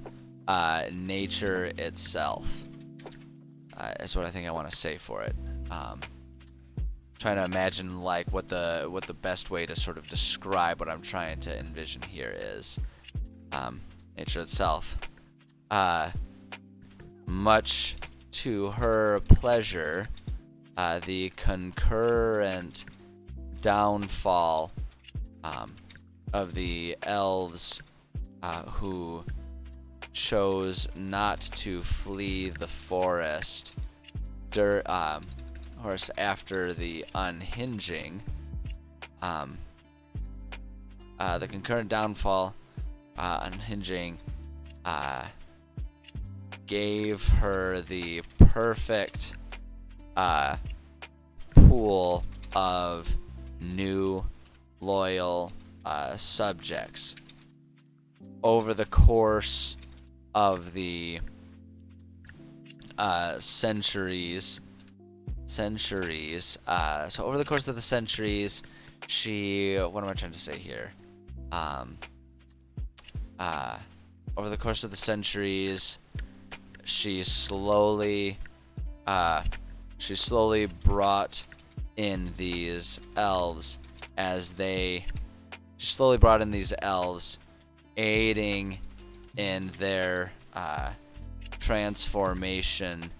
nature itself. Is what I think I want to say for it. Trying to imagine like what the best way to sort of describe what I'm trying to envision here is. Nature itself. Much to her pleasure, the concurrent downfall of the elves who chose not to flee the forest after the unhinging. The concurrent downfall, unhinging, gave her the perfect pool of new loyal subjects. Over the course of the centuries, so over the course of the centuries, what am I trying to say here? over the course of the centuries, she slowly brought in these elves aiding in their transformation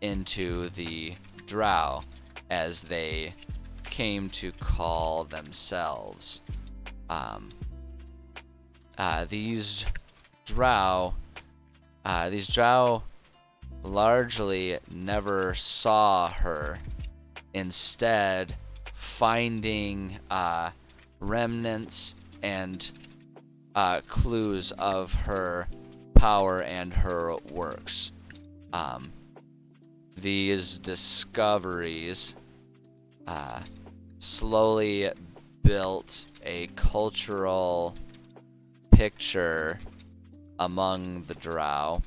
into the Drow, as they came to call themselves. These Drow largely never saw her, instead finding remnants and clues of her power and her works. These discoveries slowly built a cultural picture among the Drow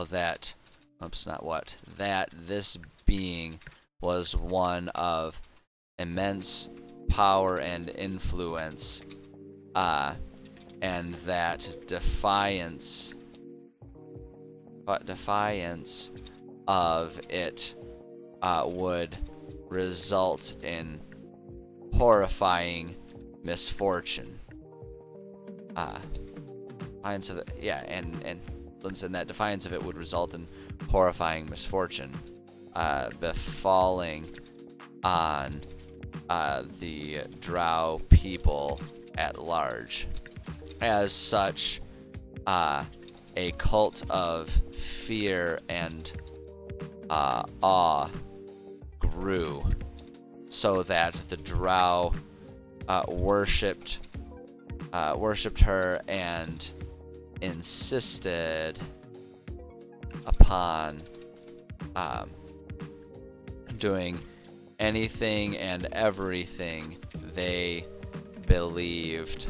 that this being was one of immense power and influence, and that defiance of it would result in horrifying misfortune. Defiance of it, and that defiance of it would result in horrifying misfortune befalling on the Drow people at large. As such, a cult of fear and awe grew, so that the Drow worshipped her and insisted upon doing anything and everything they believed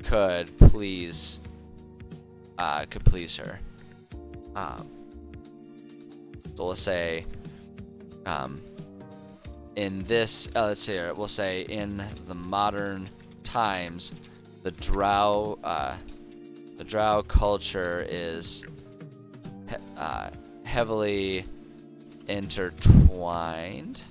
could please her. So we'll say, in this, let's see here, we'll say in the modern times, the Drow culture is heavily intertwined.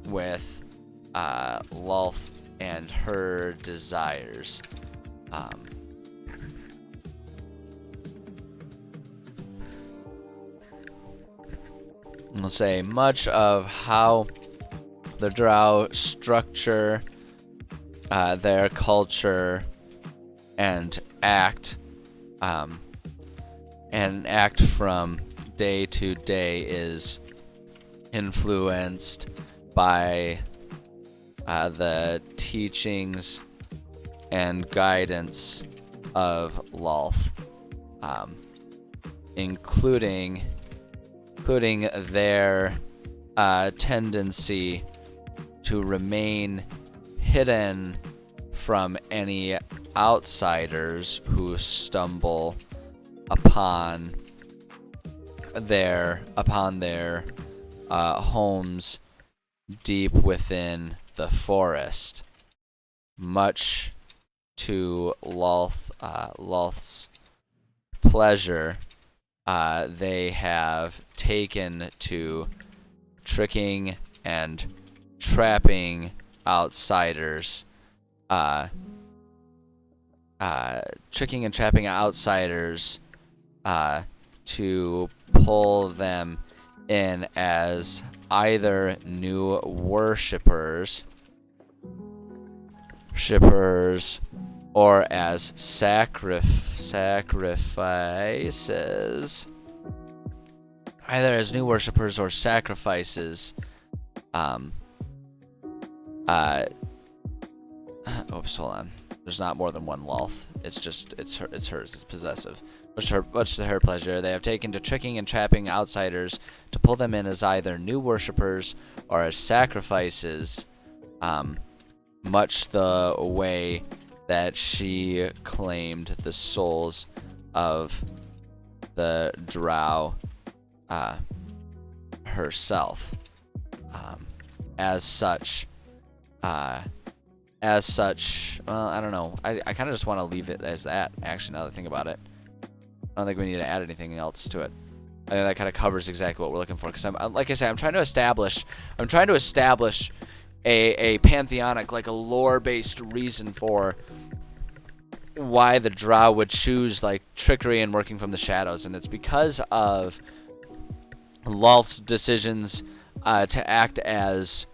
With Lolth and her desires. We'll say much of how the Drow structure their culture and act from day to day is influenced by the teachings and guidance of Lolth, including their tendency to remain hidden from any outsiders who stumble upon their homes deep within the forest, much to Lolth's pleasure. They have taken to tricking and trapping outsiders, to pull them in as either new worshippers or as sacrifices. Either as new worshippers or sacrifices. Oops, hold on. There's not more than one Lolth. It's hers. It's possessive. Much to her pleasure, they have taken to tricking and trapping outsiders to pull them in as either new worshippers or as sacrifices, much the way that she claimed the souls of the Drow herself. As such, well, I don't know. I kind of just want to leave it as that, actually, now that I think about it. I don't think we need to add anything else to it. I think that kind of covers exactly what we're looking for. Because like I said, I'm trying to establish a pantheonic, like a lore-based reason for why the Drow would choose like trickery and working from the shadows, and it's because of Lolth's decisions to act as,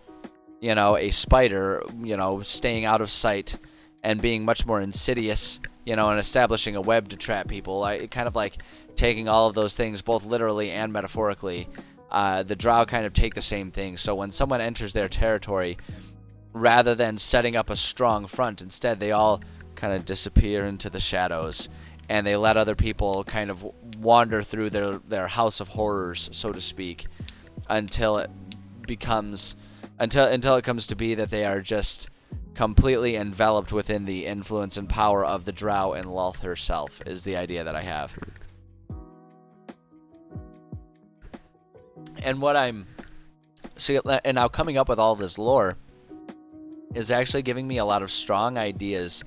you know, a spider, you know, staying out of sight and being much more insidious, you know, and establishing a web to trap people. Like, kind of like taking all of those things, both literally and metaphorically. The Drow kind of take the same thing. So when someone enters their territory, rather than setting up a strong front, instead they all kind of disappear into the shadows, and they let other people kind of wander through their house of horrors, so to speak, until it comes to be that they are just completely enveloped within the influence and power of the Drow and Lolth herself, is the idea that I have. And what I'm and now coming up with all this lore is actually giving me a lot of strong ideas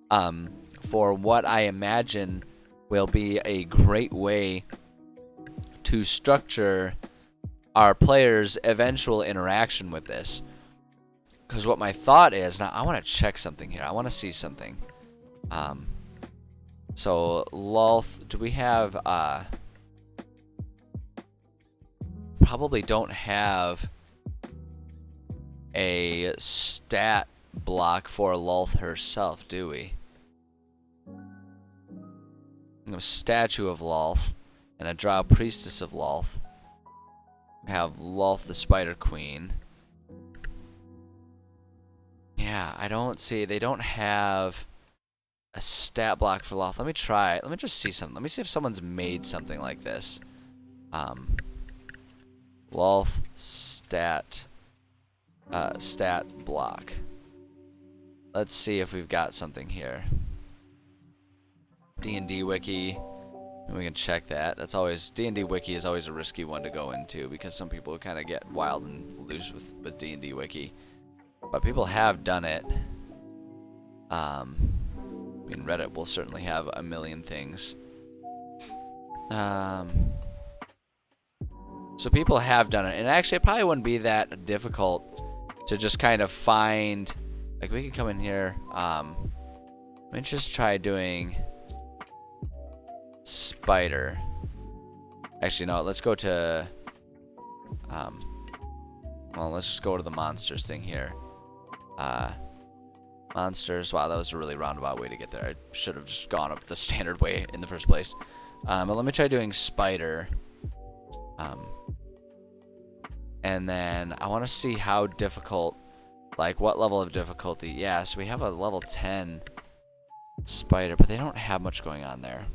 for what I imagine will be a great way to structure our players' eventual interaction with this. Because what my thought is, now I want to check something here. I want to see something. So Lolth, do we have, probably don't have a stat block for Lolth herself, do we? A statue of Lolth and a Drow priestess of Lolth. We have Lolth the Spider Queen. Yeah, I don't see. They don't have a stat block for Lolth. Let me try. Let me just see something. Let me see if someone's made something like this. Lolth stat block. Let's see if we've got something here. D&D Wiki. And we can check that. That's always, D&D Wiki is always a risky one to go into because some people kind of get wild and loose with D&D Wiki. But people have done it. I mean, Reddit will certainly have a million things. So people have done it. And actually, it probably wouldn't be that difficult to just kind of find... Like, we can come in here. Let me just try doing... Spider. Actually, no, let's go to... well, let's just go to the monsters thing here. Monsters. Wow, that was a really roundabout way to get there. I should have just gone up the standard way in the first place. But let me try doing spider. And then I want to see how difficult, like what level of difficulty. Yeah, so we have a level 10 spider, but they don't have much going on there.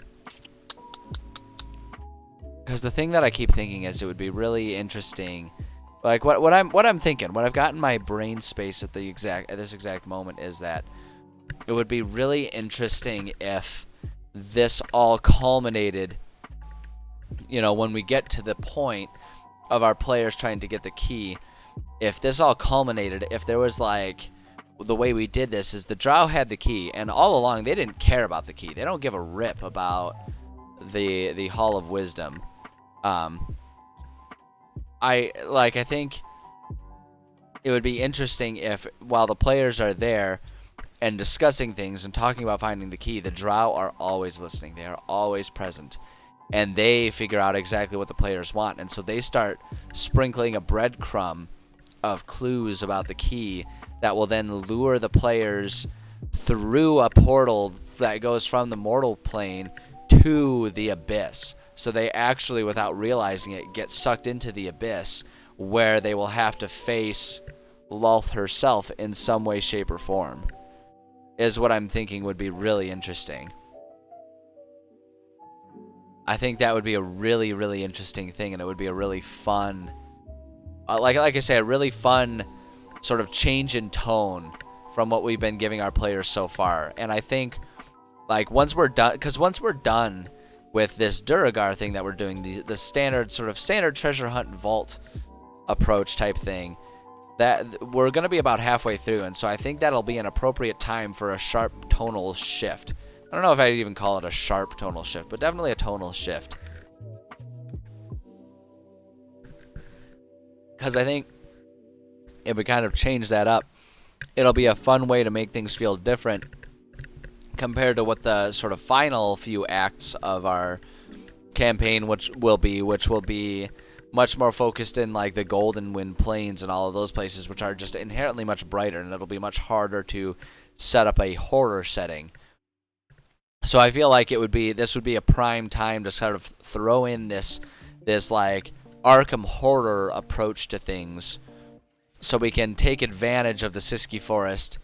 Because the thing that I keep thinking is it would be really interesting. Like what I'm thinking, what I've got in my brain space at this exact moment is that it would be really interesting if this all culminated, you know, when we get to the point of our players trying to get the key. If this all culminated, if there was like, the way we did this is the Drow had the key, and all along they didn't care about the key. They don't give a rip about the Hall of Wisdom. I think it would be interesting if, while the players are there and discussing things and talking about finding the key, the Drow are always listening. They are always present. And they figure out exactly what the players want. And so they start sprinkling a breadcrumb of clues about the key that will then lure the players through a portal that goes from the mortal plane to the abyss. So they actually, without realizing it, get sucked into the abyss, where they will have to face Lolth herself in some way, shape, or form, is what I'm thinking would be really interesting. I think that would be a really, really interesting thing, and it would be a really fun, like I say, a really fun sort of change in tone from what we've been giving our players so far. And I think, like, once we're done with this Duragar thing that we're doing, the standard treasure hunt vault approach type thing, that we're going to be about halfway through, and so I think that'll be an appropriate time for a sharp tonal shift. I don't know if I'd even call it a sharp tonal shift, but definitely a tonal shift. Because I think if we kind of change that up, it'll be a fun way to make things feel different compared to what the sort of final few acts of our campaign which will be much more focused in like the Golden Wind Plains and all of those places, which are just inherently much brighter, and it'll be much harder to set up a horror setting. So I feel like this would be a prime time to sort of throw in this like Arkham horror approach to things, so we can take advantage of the Siski Forest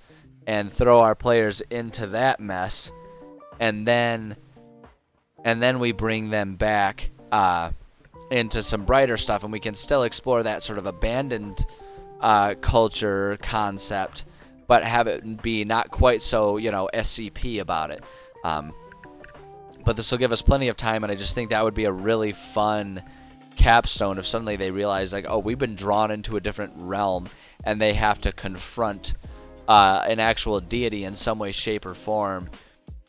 and throw our players into that mess, and then we bring them back into some brighter stuff, and we can still explore that sort of abandoned culture concept, but have it be not quite so, SCP about it. But this will give us plenty of time, and I just think that would be a really fun capstone if suddenly they realize, like, oh, we've been drawn into a different realm, and they have to confront an actual deity in some way, shape, or form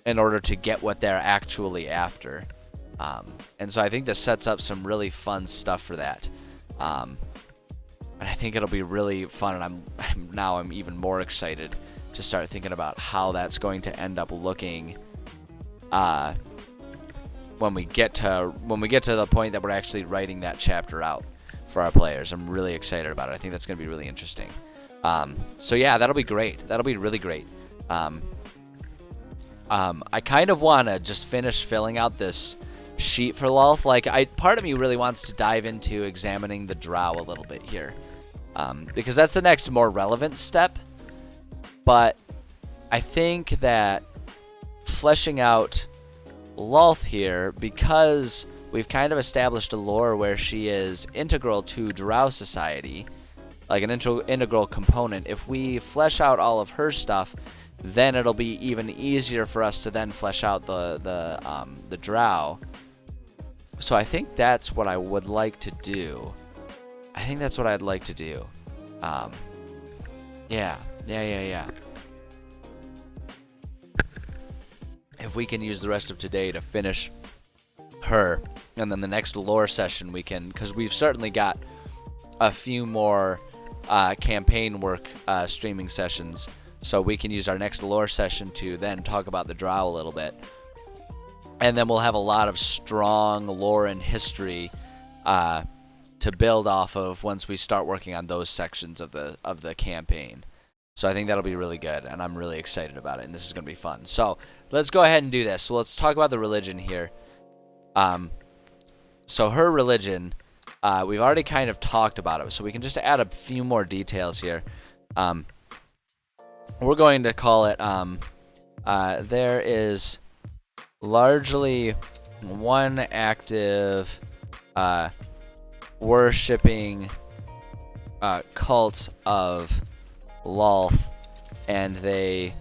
in order to get what they're actually after. And so I think this sets up some really fun stuff for that. And I think it'll be really fun, and I'm even more excited to start thinking about how that's going to end up looking when we get to the point that we're actually writing that chapter out for our players. I'm really excited about it. I think that's going to be really interesting. So yeah, that'll be great. That'll be really great. I kind of want to just finish filling out this sheet for Lolth. Like, part of me really wants to dive into examining the Drow a little bit here, because that's the next more relevant step. But I think that fleshing out Lolth here, because we've kind of established a lore where she is integral to Drow society, like an integral component. If we flesh out all of her stuff, then it'll be even easier for us to then flesh out the Drow. So I think that's what I would like to do. I think that's what I'd like to do. Yeah. If we can use the rest of today to finish her, and then the next lore session we can, because we've certainly got a few more campaign work streaming sessions, so we can use our next lore session to then talk about the Drow a little bit. And then we'll have a lot of strong lore and history to build off of once we start working on those sections of the campaign. So I think that'll be really good, and I'm really excited about it, and this is going to be fun. So let's go ahead and do this. So let's talk about the religion here. So her religion, we've already kind of talked about it, so we can just add a few more details here. We're going to call it, there is largely one active worshipping cult of Lolth, and they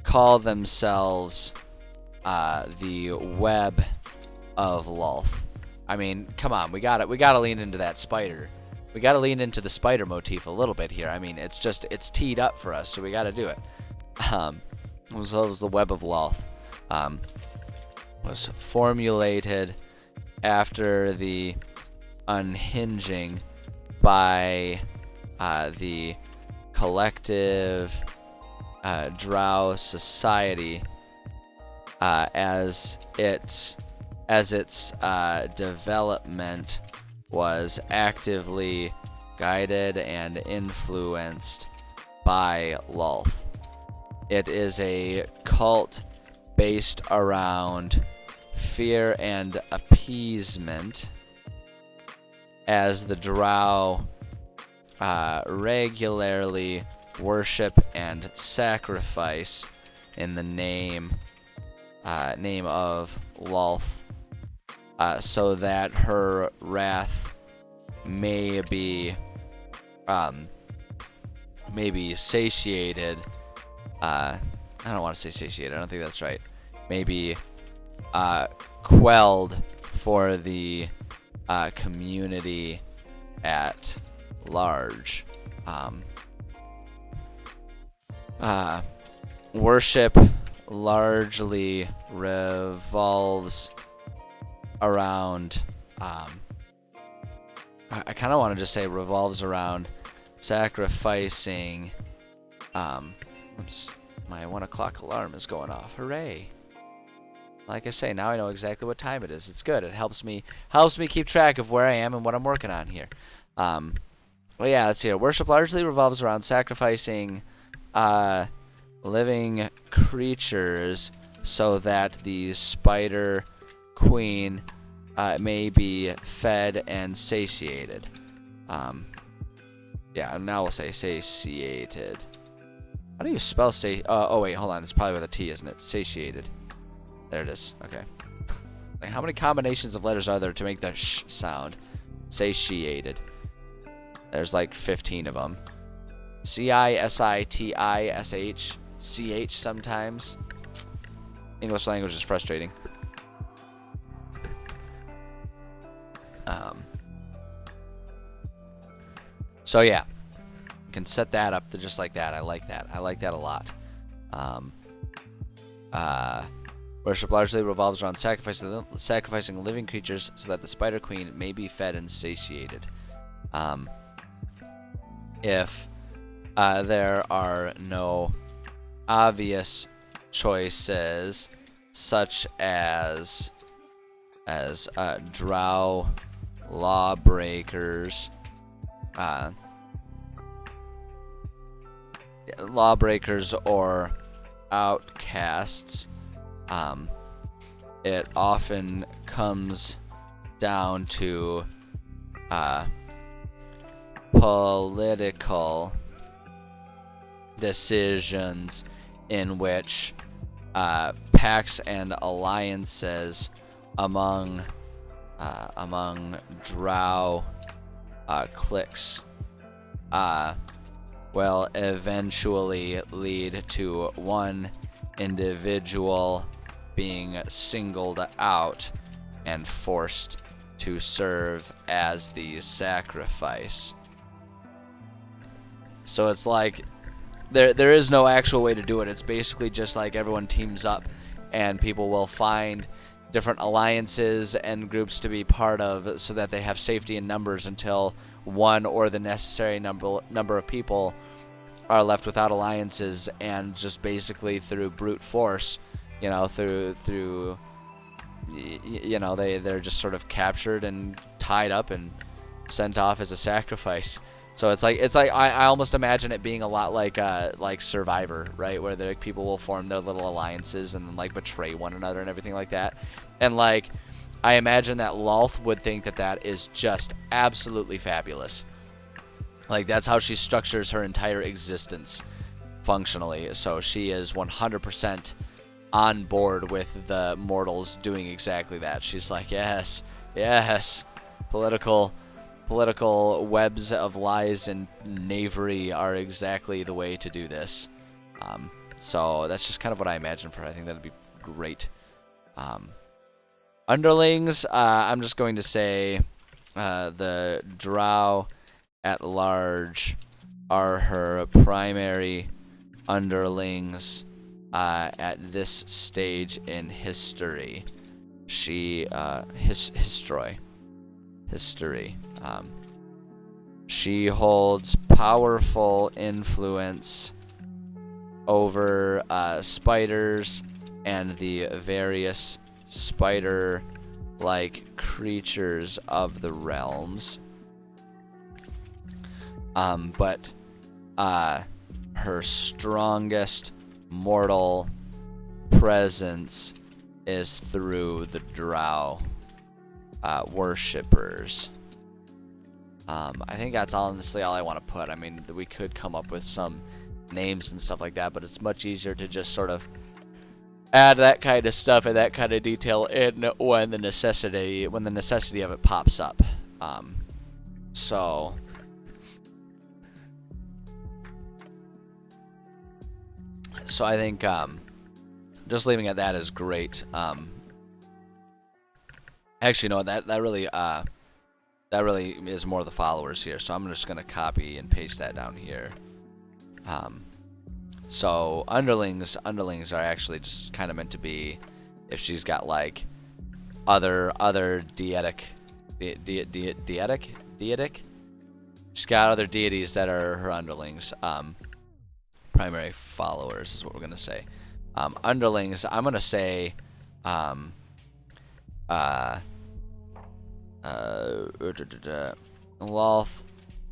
call themselves the Web of Lolth. I mean, come on, we gotta lean into that spider. We gotta lean into the spider motif a little bit here. I mean, it's teed up for us, so we gotta do it. So it was the Web of Lolth. Was formulated after the unhinging by the collective Drow society as its development was actively guided and influenced by Lolth. It is a cult based around fear and appeasement, as the Drow regularly worship and sacrifice in the name of Lolth, so that her wrath may be satiated. I don't want to say satiated. I don't think that's right. Maybe quelled for the community at large. Worship largely revolves around, I kind of want to just say revolves around sacrificing, oops, my 1 o'clock alarm is going off. Hooray. Like I say, now I know exactly what time it is. It's good. It helps me keep track of where I am and what I'm working on here. Well, yeah, let's see here. Worship largely revolves around sacrificing living creatures so that the spider queen may be fed and satiated. Yeah, now we'll say satiated. How do you spell oh wait, hold on. It's probably with a T, isn't it? Satiated. There it is. Okay. Like, how many combinations of letters are there to make the sh sound? Satiated. There's like 15 of them. Sitish, ch sometimes. English language is frustrating. So yeah, you can set that up to just like that. I like that. I like that a lot. Worship largely revolves around sacrificing living creatures so that the spider queen may be fed and satiated. If there are no obvious choices, such as drow lawbreakers, or outcasts, it often comes down to political decisions in which pacts and alliances among drow cliques will eventually lead to one individual being singled out and forced to serve as the sacrifice. So it's like there is no actual way to do it. It's basically just like everyone teams up and people will find different alliances and groups to be part of so that they have safety in numbers until one or the necessary number of people are left without alliances, and just basically through brute force, they're just sort of captured and tied up and sent off as a sacrifice. So it's like I almost imagine it being a lot like Survivor, right, where the people will form their little alliances and like betray one another and everything like that. And like I imagine that Lolth would think that is just absolutely fabulous. Like that's how she structures her entire existence functionally. So she is 100% on board with the mortals doing exactly that. She's like, yes, political webs of lies and knavery are exactly the way to do this. So that's just kind of what I imagine for her. I think that'd be great. Underlings, I'm just going to say the drow at large are her primary underlings at this stage in history. She history. She holds powerful influence over spiders and the various spider-like creatures of the realms. But her strongest mortal presence is through the drow worshippers. I think that's honestly all I want to put. I mean, we could come up with some names and stuff like that, but it's much easier to just sort of add that kind of stuff and that kind of detail in when the necessity of it pops up. So I think just leaving it at that is great. Actually, no, that really that really is more the followers here. So I'm just gonna copy and paste that down here. So underlings are actually just kind of meant to be if she's got like other deity. She's got other deities that are her underlings. Primary followers is what we're gonna say. Underlings, I'm gonna say Loth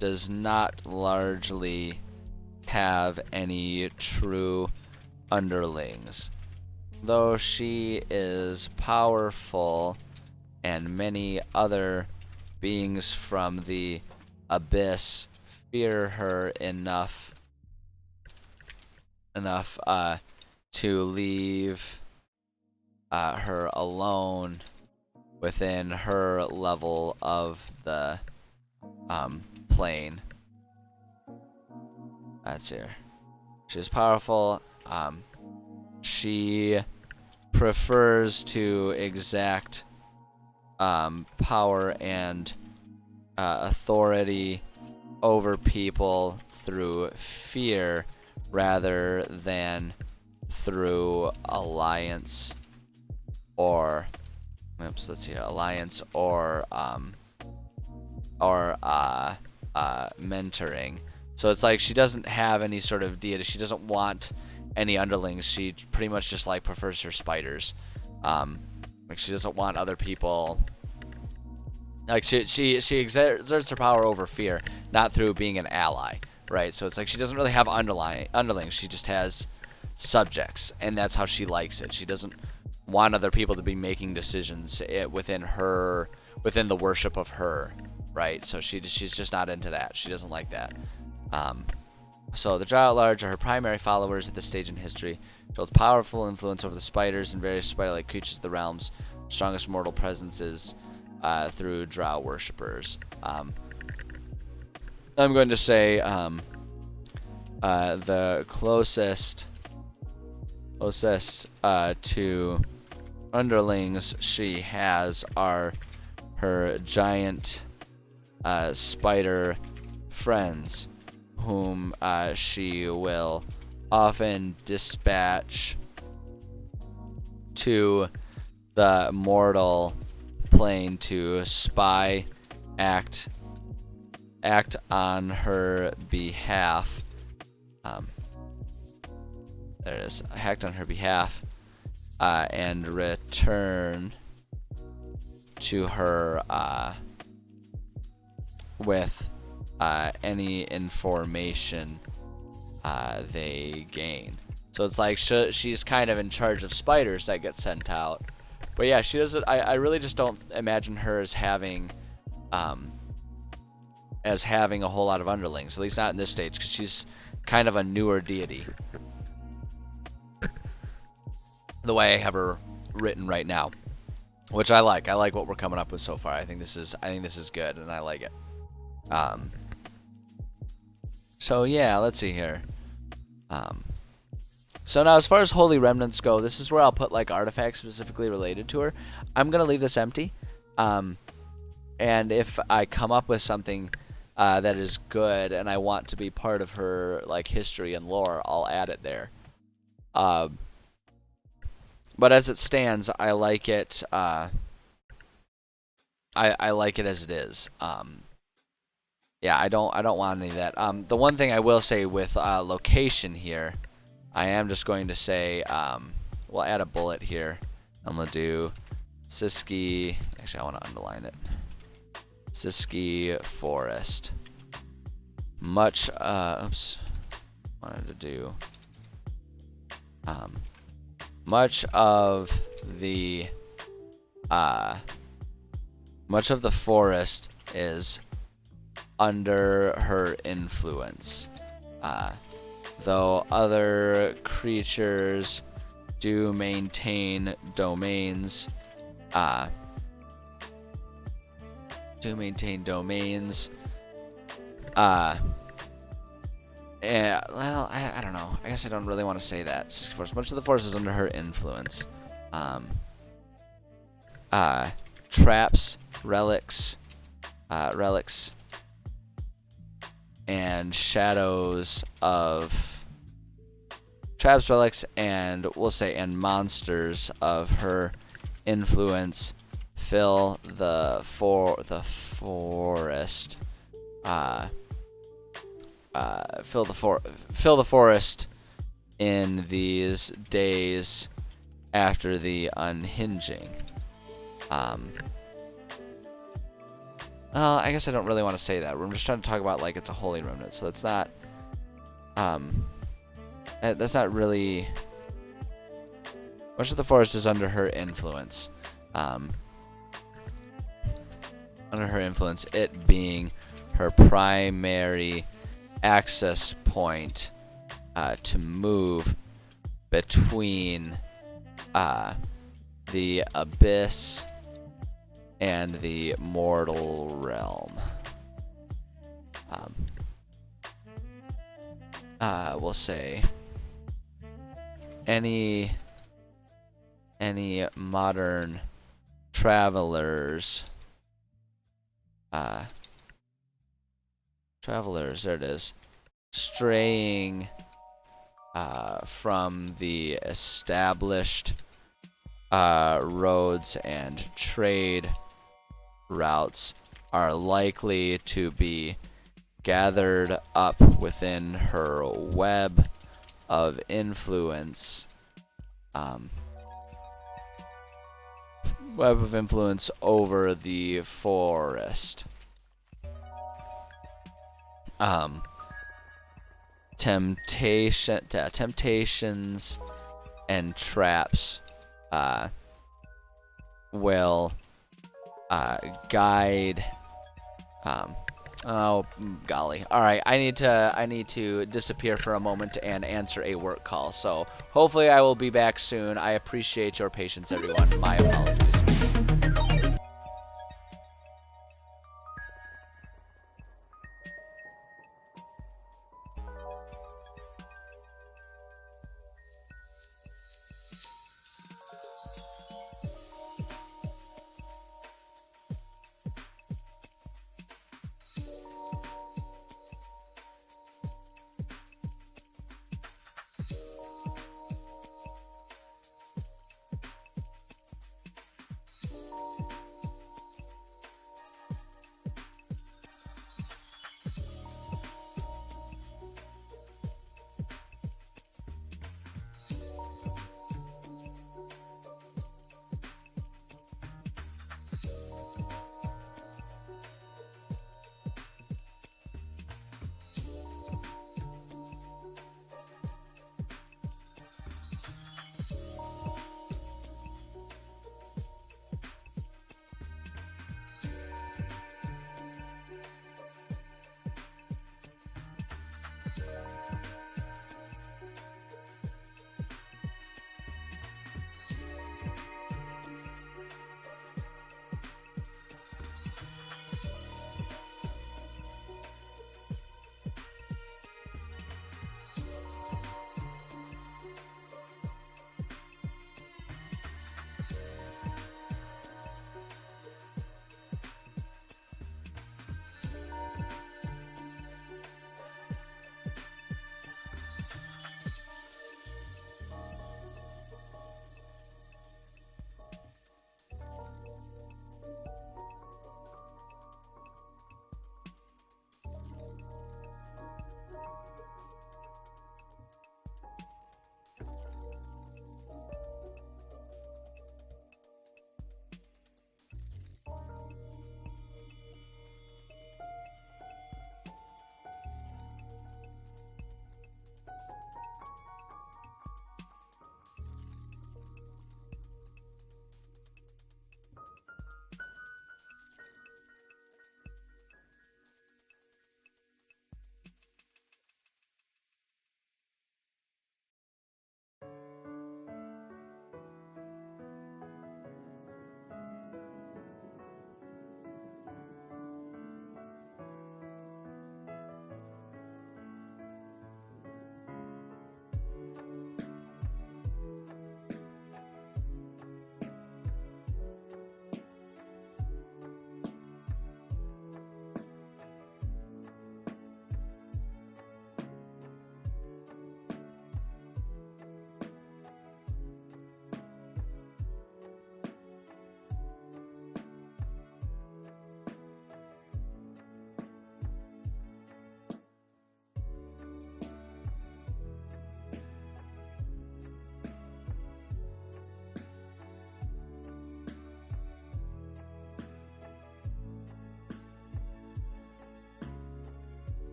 does not largely have any true underlings, though she is powerful and many other beings from the abyss fear her enough to leave her alone within her level of the plane. That's here. She's powerful. She prefers to exact power and authority over people through fear rather than through alliance or mentoring. So it's like she doesn't have any sort of deity. She doesn't want any underlings. She pretty much just like prefers her spiders. Like she doesn't want other people. Like she exerts her power over fear, not through being an ally, right? So it's like she doesn't really have underlings. She just has subjects, and that's how she likes it. She doesn't want other people to be making decisions within the worship of her, right? So she's just not into that. She doesn't like that. So the Drow at large are her primary followers at this stage in history. She holds powerful influence over the spiders and various spider-like creatures of the realms. Strongest mortal presences through Drow worshippers. I'm going to say the closest to underlings she has are her giant spider friends, whom she will often dispatch to the mortal plane to spy, act on her behalf. There it is. Act on her behalf, and return to her with any information they gain. So it's like she's kind of in charge of spiders that get sent out. But yeah, she doesn't. I really just don't imagine her as having a whole lot of underlings. At least not in this stage, because she's kind of a newer deity. The way I have her written right now, which I like. I like what we're coming up with so far. I think this is good, and I like it. So yeah, let's see here. So now as far as holy remnants go, this is where I'll put like artifacts specifically related to her. I'm gonna leave this empty. And if I come up with something that is good and I want to be part of her like history and lore, I'll add it there. But as it stands, I like it. I like it as it is. Yeah, I don't want any of that. The one thing I will say with location here, I am just going to say, we'll add a bullet here. I'm gonna do Siski. Actually, I want to underline it. Siski Forest. Much. Oops. Wanted to do. Much of the forest is under her influence, though other creatures do maintain domains. Yeah, well, I don't know. I guess I don't really want to say that. Much of the forest is under her influence. Traps, relics, relics and shadows of traps, relics, and we'll say and monsters of her influence fill the forest. Fill the forest in these days after the unhinging. I guess I don't really want to say that. I'm just trying to talk about like it's a holy remnant, so it's not. That's not really. Much of the forest is under her influence. Under her influence, it being her primary access point to move between the abyss and the mortal realm. We'll say any modern travelers, there it is, straying from the established roads and trade routes are likely to be gathered up within her web of influence. Web of influence over the forest. Temptations and traps will guide. Oh golly! All right, I need to disappear for a moment and answer a work call. So hopefully I will be back soon. I appreciate your patience, everyone. My apologies.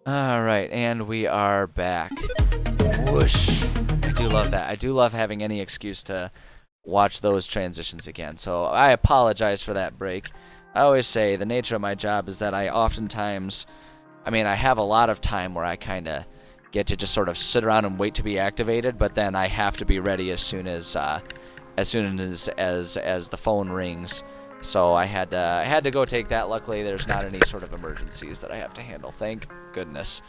All right, and we are back. Whoosh! I do love that. I do love having any excuse to watch those transitions again. So I apologize for that break. I always say the nature of my job is that I oftentimes, I have a lot of time where I kind of get to just sort of sit around and wait to be activated, but then I have to be ready as soon as the phone rings. So I had to go take that. Luckily, there's not any sort of emergencies that I have to handle. Thank goodness,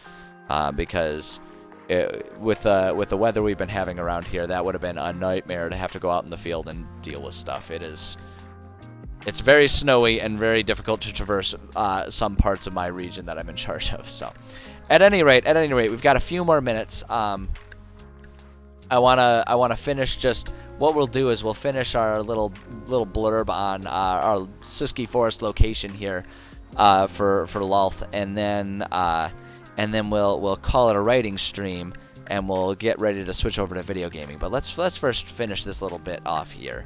because with the weather we've been having around here, that would have been a nightmare to have to go out in the field and deal with stuff. It's very snowy and very difficult to traverse some parts of my region that I'm in charge of. So, at any rate, we've got a few more minutes. I wanna finish just. What we'll do is we'll finish our little blurb on our Siski Forest location here for Lolth, and then we'll call it a writing stream, and we'll get ready to switch over to video gaming. But let's first finish this little bit off here,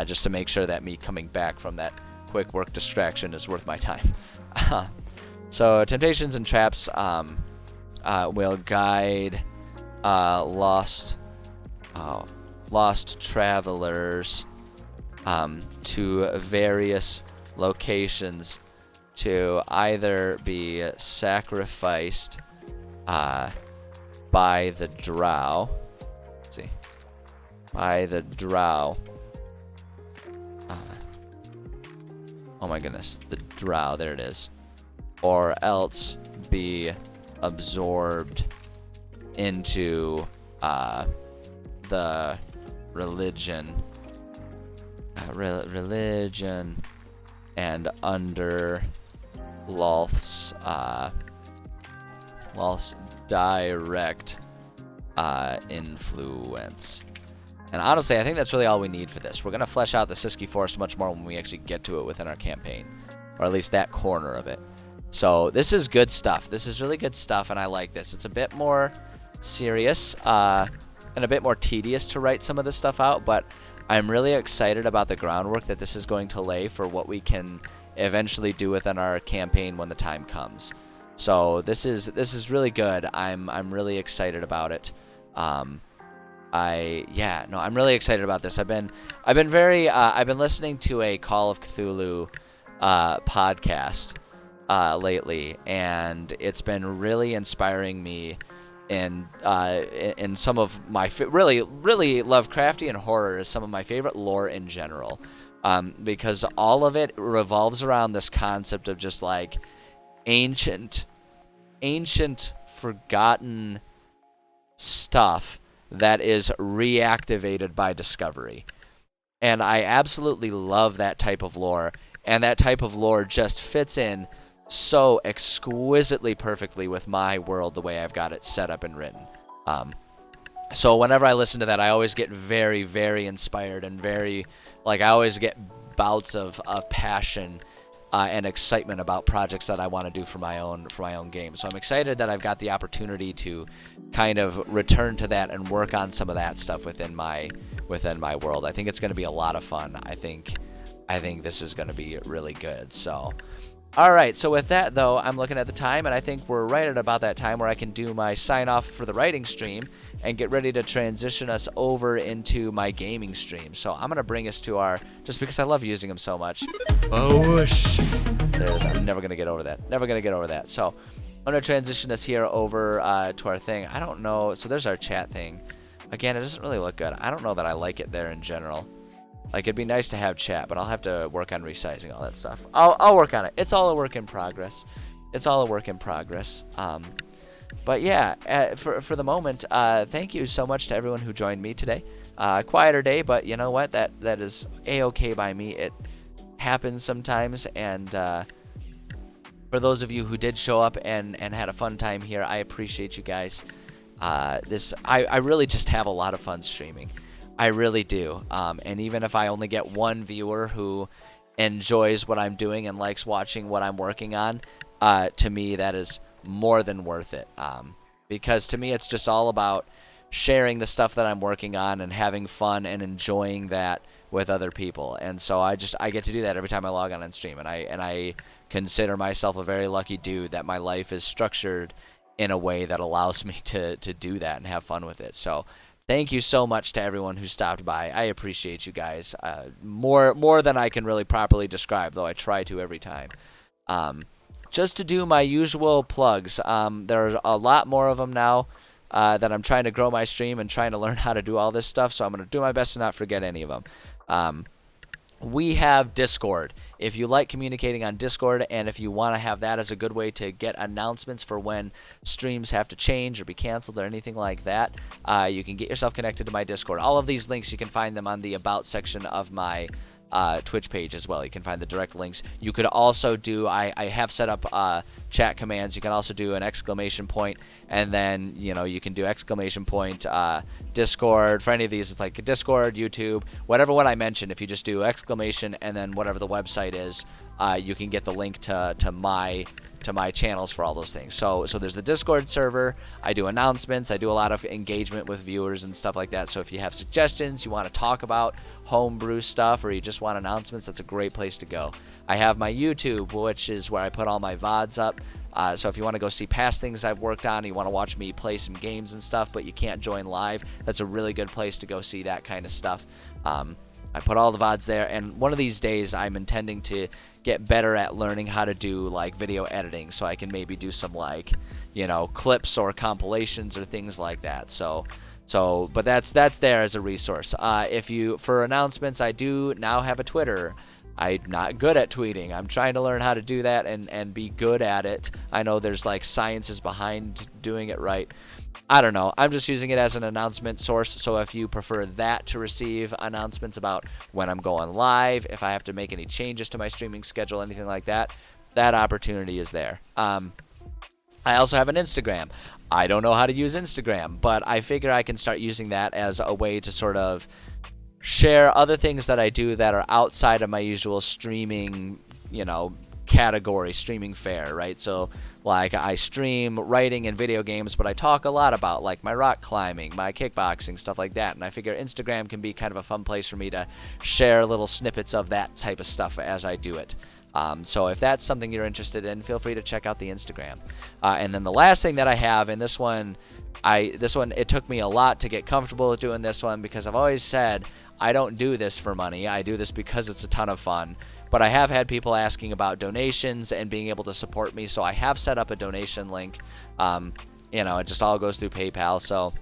just to make sure that me coming back from that quick work distraction is worth my time. So temptations and traps will guide lost travelers to various locations to either be sacrificed by the Drow. Let's see, by the Drow. Oh my goodness, the Drow. There it is. Or else be absorbed into the religion and under Lolth's direct influence. And honestly, I think that's really all we need for this. We're going to flesh out the Siski Forest much more when we actually get to it within our campaign, or at least that corner of it. So this is good stuff. This is really good stuff, and I like this. It's a bit more serious and a bit more tedious to write some of this stuff out, but I'm really excited about the groundwork that this is going to lay for what we can eventually do within our campaign when the time comes. So this is really good. I'm really excited about it. I'm really excited about this. I've been listening to a Call of Cthulhu podcast lately, and it's been really inspiring me in some of my really Lovecraftian horror is some of my favorite lore in general, because all of it revolves around this concept of just like ancient forgotten stuff that is reactivated by discovery. And I absolutely love that type of lore, and that type of lore just fits in so exquisitely perfectly with my world, the way I've got it set up and written. So whenever I listen to that, I always get very, very inspired, and I always get bouts of passion and excitement about projects that I want to do for my own game. So I'm excited that I've got the opportunity to kind of return to that and work on some of that stuff within my world. I think it's going to be a lot of fun. I think this is going to be really good. So All right, so with that, though, I'm looking at the time, and I think we're right at about that time where I can do my sign-off for the writing stream and get ready to transition us over into my gaming stream. So I'm going to bring us to our, just because I love using them so much. Oh, whoosh. There it is. I'm never going to get over that. Never going to get over that. So I'm going to transition us here over to our thing. I don't know. So there's our chat thing. Again, it doesn't really look good. I don't know that I like it there in general. Like, it'd be nice to have chat, but I'll have to work on resizing all that stuff. I'll work on it. It's all a work in progress. It's all a work in progress. But yeah, for the moment, thank you so much to everyone who joined me today. Quieter day, but you know what? That is a-okay by me. It happens sometimes, and for those of you who did show up and had a fun time here, I appreciate you guys. I really just have a lot of fun streaming. I really do. And even if I only get one viewer who enjoys what I'm doing and likes watching what I'm working on, to me that is more than worth it. Because to me it's just all about sharing the stuff that I'm working on and having fun and enjoying that with other people. And so I get to do that every time I log on and stream. And I consider myself a very lucky dude that my life is structured in a way that allows me to do that and have fun with it. So thank you so much to everyone who stopped by. I appreciate you guys more than I can really properly describe, though I try to every time. Just to do my usual plugs, there's a lot more of them now that I'm trying to grow my stream and trying to learn how to do all this stuff, so I'm going to do my best to not forget any of them. We have Discord. If you like communicating on Discord, and if you want to have that as a good way to get announcements for when streams have to change or be canceled or anything like that, you can get yourself connected to my Discord. All of these links, you can find them on the About section of my Twitch page as well. You can find the direct links. You could also do, I have set up chat commands. You can also do an exclamation point, and then you can do exclamation point Discord. For any of these, it's like Discord, YouTube, whatever one I mentioned. If you just do exclamation and then whatever the website is, you can get the link to my channels for all those things. So there's the Discord server. I do announcements. I do a lot of engagement with viewers and stuff like that. So if you have suggestions, you want to talk about homebrew stuff, or you just want announcements, that's a great place to go. I have my YouTube, which is where I put all my VODs up. So if you want to go see past things I've worked on, you want to watch me play some games and stuff, but you can't join live, that's a really good place to go see that kind of stuff. I put all the VODs there, and one of these days I'm intending to get better at learning how to do like video editing, so I can maybe do some like clips or compilations or things like that. But that's there as a resource. For announcements, I do now have a Twitter. I'm not good at tweeting. I'm trying to learn how to do that and be good at it. I know there's like sciences behind doing it right. I don't know. I'm just using it as an announcement source. So if you prefer that to receive announcements about when I'm going live, if I have to make any changes to my streaming schedule, anything like that, that opportunity is there. I also have an Instagram. I don't know how to use Instagram, but I figure I can start using that as a way to sort of share other things that I do that are outside of my usual streaming, category, streaming fare, right? So like I stream writing and video games, but I talk a lot about like my rock climbing, my kickboxing, stuff like that. And I figure Instagram can be kind of a fun place for me to share little snippets of that type of stuff as I do it. So if that's something you're interested in, feel free to check out the Instagram. And then the last thing that I have, and this one, it took me a lot to get comfortable with doing this one, because I've always said I don't do this for money. I do this because it's a ton of fun. But I have had people asking about donations and being able to support me, so I have set up a donation link. It just all goes through PayPal. So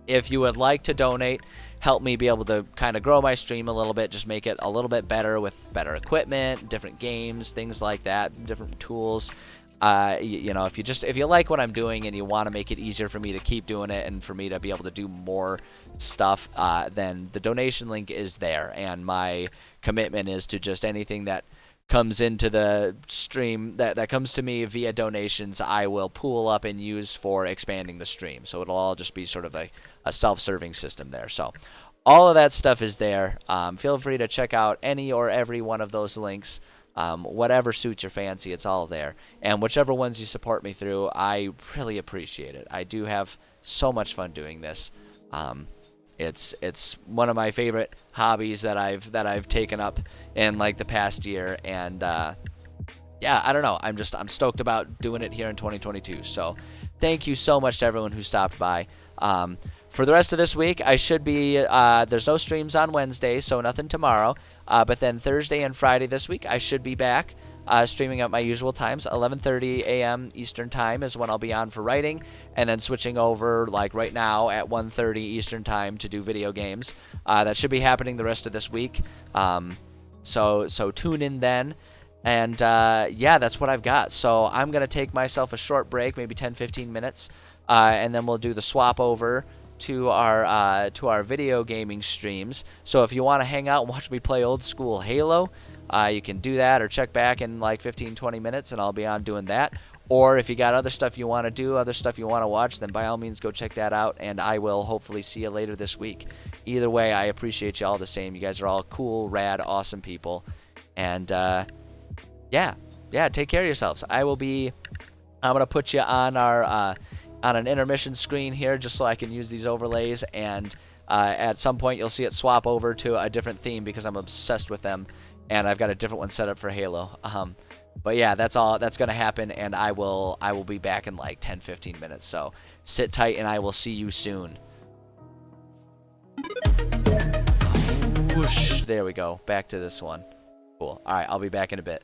if you would like to donate, help me be able to kind of grow my stream a little bit, just make it a little bit better with better equipment, different games, things like that, different tools. If you like what I'm doing and you want to make it easier for me to keep doing it and for me to be able to do more stuff, then the donation link is there. And my commitment is to just anything that comes into the stream that comes to me via donations, I will pool up and use for expanding the stream. So it'll all just be sort of a self-serving system there. So all of that stuff is there. Feel free to check out any or every one of those links. Whatever suits your fancy, it's all there. And whichever ones you support me through, I really appreciate it. I do have so much fun doing this. It's one of my favorite hobbies that I've taken up in like the past year, and yeah, I don't know. I'm stoked about doing it here in 2022. So thank you so much to everyone who stopped by. For the rest of this week, I should be, there's no streams on Wednesday, so nothing tomorrow. But then Thursday and Friday this week, I should be back streaming at my usual times. 11:30 a.m. Eastern Time is when I'll be on for writing, and then switching over, like right now, at 1:30 Eastern Time to do video games. That should be happening the rest of this week. So tune in then. And yeah, that's what I've got. So I'm going to take myself a short break, maybe 10-15 minutes, and then we'll do the swap over to our video gaming streams. So if you want to hang out and watch me play old school Halo, you can do that, or check back in like 15-20 minutes and I'll be on doing that. Or if you got other stuff you want to do, other stuff you want to watch, then by all means go check that out, and I will hopefully see you later this week. Either way, I appreciate you all the same. You guys are all cool, rad, awesome people. And yeah, take care of yourselves. I'm going to put you on on an intermission screen here just so I can use these overlays, and at some point you'll see it swap over to a different theme because I'm obsessed with them, and I've got a different one set up for Halo. But yeah, that's going to happen, and I will be back in like 10-15 minutes. So sit tight, and I will see you soon. Whoosh, there we go. Back to this one. Cool. All right, I'll be back in a bit.